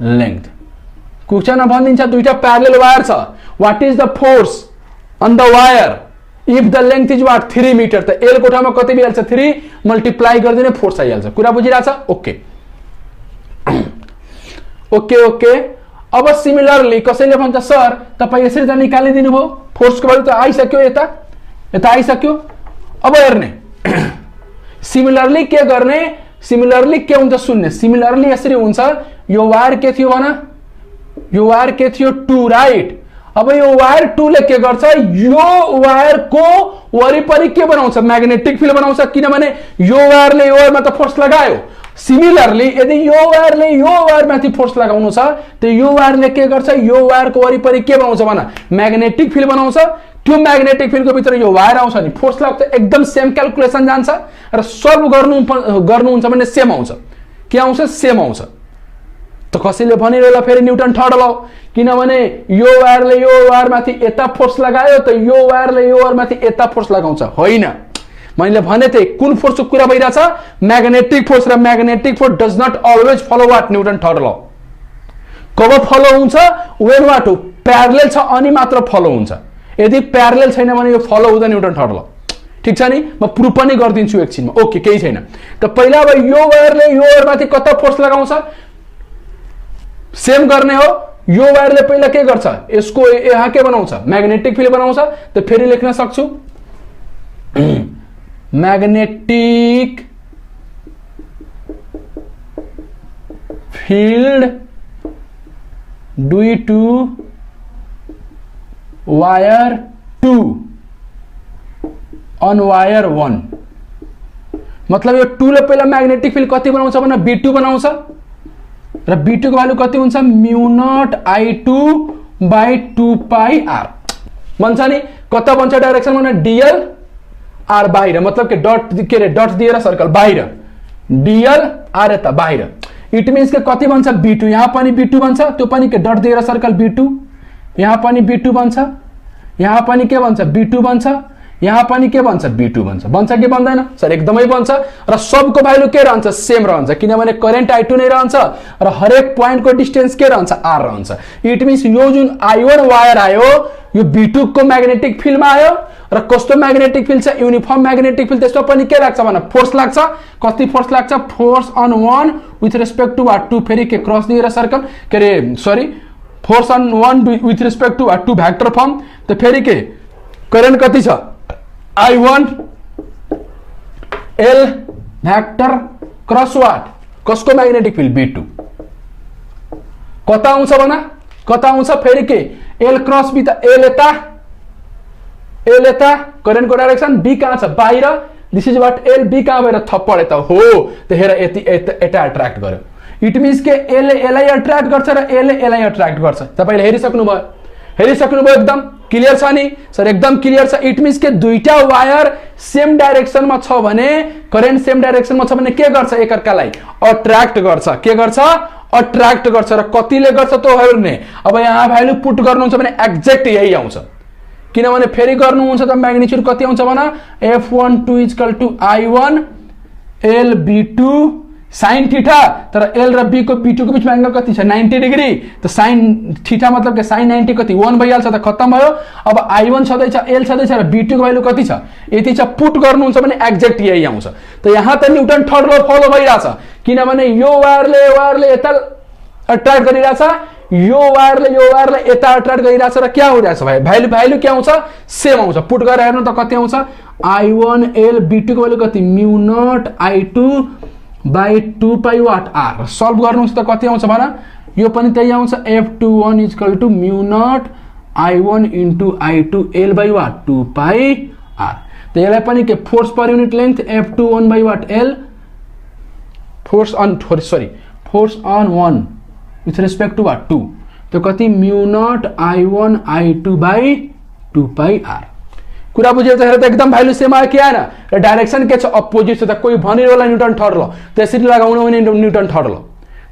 length क्वेशनमा भनिन्छ दुईटा प्यारलल वायर छ what is the force on the wire if the length is what 3 metre त L को ठाउँमा कति भइहाल्छ 3 मल्टिप्लाई गर्दिने फोर्स आइहाल्छ कुरा बुझिराछ ओके ओके ओके अब सिमिलरली कसैले भन्छ सर तपाई यसरी त निकालिदिनु भो फोर्स को भ्यालु त आइसक्यो यता यता आइसक्यो अब हेर्ने सिमिलरली के गर्ने सिमिलरली के हुन्छ शून्य। सिमिलरली यसरी हुन्छ, यो वायर के थियो भन, यो वायर के थियो 2 राइट। अब यो वायर 2 ले के गर्छ, यो वायर को वरिपरि के बनाउँछ, म्याग्नेटिक फिल्ड बनाउँछ, किनभने यो वायरले यो वायरमा त फोर्स लगायो। सिमिलरली यदि यो वायरले यो वायरमाथि फोर्स लगाउनु छ त यो वायरले के गर्छ, यो वायरको वरिपरि के बनाउँछ भन, म्याग्नेटिक फिल्ड बनाउँछ। त्यो म्याग्नेटिक फिल्डको भित्र यो वायर आउँछ नि, फोर्स लाग्छ, एकदम सेम क्याल्कुलेसन जान्छ र सल्भ गर्नुहुन्छ भने सेम आउँछ। के आउँछ, सेम आउँछ। त कसैले भनिरहला फेरि न्युटन थर्ड ल, किनभने यो वायरले यो वायरमाथि यता फोर्स लगायो त यो वायरले यो वायरमाथि यता फोर्स लगाउँछ। होइन, मैले भने थिएँ कुन फोर्सको कुरा भइरहेछ, म्याग्नेटिक फोर्स, र magnetic force does not always follow what, Newton third law. कब फलो हुन्छ, वेन वाट हो, प्यारलेल छ अनि मात्र फलो हुन्छ। यदि प्यारलेल छैन भने यो फलो हुँदैन न्युटन थर्ड ल। ठीक छ नि, म प्रुफ पनि गरिदिन्छु एकछिनमा। ओके, केही छैन। त पहिला अब यो वायरले यो वायरमाथि कता फोर्स लगाउँछ, सेम गर्ने हो। यो वायरले पहिला के गर्छ, यसको यहाँ के बनाउँछ, म्याग्नेटिक फिल्ड बनाउँछ। त फेरि लेख्न सक्छु, magnetic field due to wire 2 on wire 1। मतलब यो 2 ले पहिला मैग्नेटिक फील्ड कति बनाउँछ भने B2 बनाउँछ र B2 को भ्यालु कति हुन्छ, μ0I2/2πr बन्छ नि। कता बन्छ डाइरेक्सन भने DL R बाहिर, मतलब के डट के रे, डट दिएर सर्कल बाहिर, DL R यता बाहिर। इट मीन्स के कति बन्छ B2, यहाँ पनि B2 बन्छ, त्यो पनि के डट दिएर सर्कल B2, यहाँ पनि B2 बन्छ, यहाँ पनि के बन्छ B2 बन्छ, यहाँ पनि के बन्छ B2 बन्छ कि बन्दैन सर, एकदमै बन्छ। र सबको भ्यालु के रहन्छ, सेम रहन्छ, किनभने करेन्ट I2 नै रहन्छ र हरेक पोइन्टको डिस्टेन्स के रहन्छ, R रहन्छ। इट मीन्स यो जुन I1 वायर आयो यो B2 को मैग्नेटिक फिल्डमा आयो र कस्तो म्याग्नेटिक फिल्ड छ, युनिफर्म म्याग्नेटिक फिल्ड। त्यसमा पनि के लाग्छ भने फोर्स लाग्छ। कति फोर्स लाग्छ, force on 1 with respect to what 2, फेरि के क्रस दिएर सर्कल के रे, sorry, force on 1 with respect to what 2 vector form. त फेरि के करेन्ट कति छ, I1 L vector cross what, कसको म्याग्नेटिक फिल्ड B2। कता आउँछ भन, कता आउँछ, फेरि के L क्रस B, त L यता करेन्टको डाइरेक्सन, B कहाँ छ बाहिर, this is what L, B कहाँ भएर थप्पड यता हो, त हेर यता अट्र्याक्ट गर्यो। इट मीन्स के L लाई अट्र्याक्ट गर्छ र L लाई अट्र्याक्ट गर्छ। तपाईले हेरिसक्नुभयो, एकदम क्लियर छ नि सर, एकदम क्लियर छ। इट मीन्स के दुईटा वायर सेम डाइरेक्सनमा छ भने, करेन्ट सेम डाइरेक्सनमा छ भने के गर्छ, एकअर्कालाई अट्र्याक्ट गर्छ। के गर्छ, अट्र्याक्ट गर्छ। र कतिले गर्छ त हेर्ने। अब यहाँ भ्यालु पुट गर्नुहुन्छ भने एक्ज्याक्ट यही आउँछ, किनभने फेरि गर्नुहुन्छ त म्याग्निट्युड कति आउँछ भन, F12 = I1 L B2 sin theta. तर L र B को B2 को बीचमा एंगल कति छ, 90 डिग्री। त sin थीटा मतलब के sin 90 कति 1 भइहाल्छ, त खत्तम भयो। अब I1 छँदैछ, L छँदैछ र B2 को भ्यालु कति छ, यति छ। पुट गर्नुहुन्छ भने एक्ज्याक्ट यही आउँछ। त यहाँ त न्युटन थर्ड ल फलो भइराछ, किनभने यो वायरले यता अट्र्याक्ट गरिराछ, यो वायरले यता अट्र्याक्ट गरिराछ र क्या हुँदैछ भाइ, भ्यालु के आउँछ, सेम आउँछ। पुट गरेर हेर्नु त कति आउँछ, I1 L B2 को भ्यालु कति, μ0I2/2π वाट R। सल्भ गर्नुहुन्छ त कति आउँछ भन, यो पनि त्यही आउँछ, F21 = μ0I1 * I2 L/वाट 2πr। त यसलाई पनि के फोर्स पर युनिट लेन्थ F21/वाट L, force on 1 with respect to what 2, त कति μ0I1 I2/2πr। कुरा बुझेर त हेर त एकदम भ्यालु सेम आयो कि आएन, र डाइरेक्सन के छ, अपोजिट छ। त कोही भनिरहला न्युटन थर्ड ल, त्यसरी लगाउनु भने न्युटन थर्ड ल।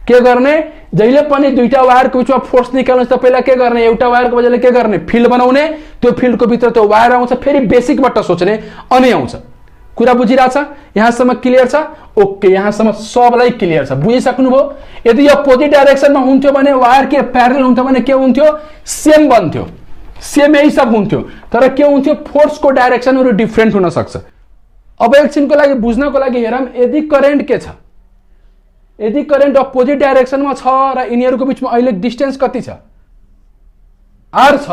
के गर्ने, जहिले पनि दुईटा वायरको बिचमा फोर्स निकाल्नु त पहिला के गर्ने, एउटा वायरको बजाले के गर्ने, फिल्ड बनाउने। त्यो फिल्डको भित्र त्यो वायर आउँछ, फेरि बेसिकबाट सोच्ने अनि आउँछ। कुरा बुझिरहेछ, यहाँसम्म क्लियर छ। ओके, यहाँसम्म सबलाई क्लियर छ, बुझिसक्नुभयो। यदि अपोजिट डाइरेक्सनमा हुन्थ्यो भने वायर के प्यारलल हुन्थ्यो भने के हुन्थ्यो, सेम बन्थ्यो, सेम यही सब हुन्थ्यो। तर के हुन्थ्यो, फोर्सको डाइरेक्सनहरु डिफरेन्ट हुन सक्छ। अब एकछिनको लागि बुझ्नको लागि हेरौँ, यदि करेन्ट के छ, यदि करेन्ट अपोजिट डाइरेक्सनमा छ र यिनीहरुको बीचमा अहिले डिस्टेन्स कति छ, R छ,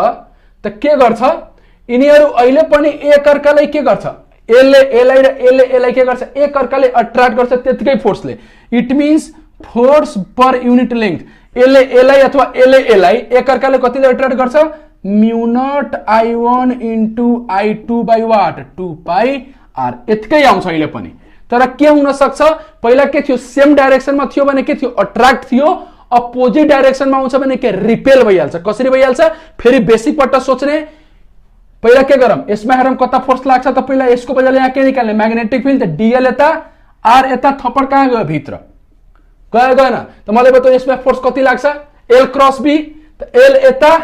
त के गर्छ, यिनीहरु अहिले पनि एकअर्कालाई के गर्छ, एलले एलाई र एलले एलाई के गर्छ एक अर्काले अट्र्याक्ट गर्छ त्यतिकै फोर्सले it means force per unit length एलले एलाई अथवा एलले एलाई एक अर्काले कतिले अट्र्याक्ट गर्छ mu nought I1 into I2 by what 2 pi r यतिकै आउँछ अहिले पनि तर के हुन सक्छ पहिला के थियो सेम डाइरेक्सनमा थियो भने के थियो अट्र्याक्ट थियो अपोजिट डाइरेक्सनमा आउँछ भने के रिपेल भइहाल्छ कसरी भइहाल्छ फेरि बेसिक पट्ट सोच्ने पहिला के गरम यसमा हेरौं कता फोर्स लाग्छ त पहिला यसको बदले यहाँ के निकाल्ने म्याग्नेटिक फिल्ड डीएल यता आर यता थप्पड कहाँ गयो भित्र गयो गएन त मलाई बताउ यसमा फोर्स कति लाग्छ एल क्रस बी त एल यता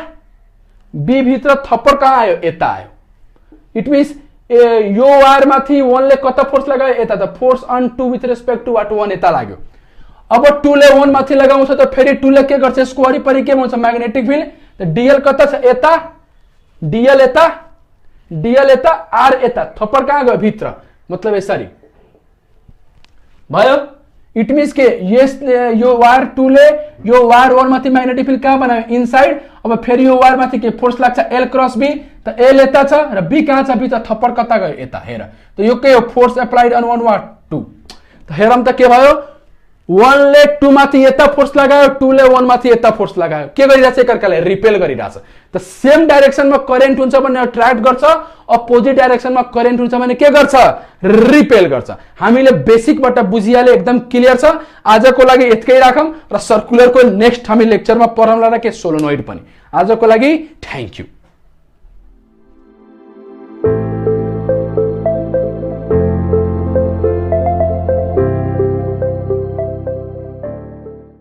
बी भित्र थप्पड कहाँ आयो यता आयो इट मीन्स यो वायर माथि 1 ले कता फोर्स लगायो यता त force on 2 with respect to what 1 यता लाग्यो अब 2 ले 1 माथि लगाउँछ त फेरि 2 ले के गर्छ यसको वरिपरि के हुन्छ म्याग्नेटिक फिल्ड त डीएल कता छ यता डीएल यता आर यता थप्पड कहाँ गयो भित्र मतलब यसरी भयो इट मीन्स के यस यो वायर 2 ले यो वायर 1 माथि म्याग्नेटिक फिल्ड कहाँ बनायो इनसाइड अब फेरि यो वायर माथि के फोर्स लाग्छ एल क्रस बी त एल यता छ र बी कहाँ छ बी त थप्पड कता गयो यता हेर त यो के हो फोर्स एप्लाइड अन 1 वाट 2 त हेरम त के भयो 1 ले 2 माथि यता फोर्स लगायो 2 ले 1 माथि यता फोर्स लगायो के गरिरहेछ एकअर्काले रिपेल गरिरहेछ त सेम डाइरेक्सनमा करेन्ट हुन्छ भने अट्र्याक्ट गर्छ अपोजिट डाइरेक्सनमा करेन्ट हुन्छ भने के गर्छ रिपेल गर्छ हामीले बेसिकबाट बुझिहाले एकदम क्लियर छ आजको लागि यतिकै राखौं र सर्कुलरको नेक्स्ट हामी लेक्चरमा पढाउँला के सोलोनोइड पनि आजको लागि थ्यांक यू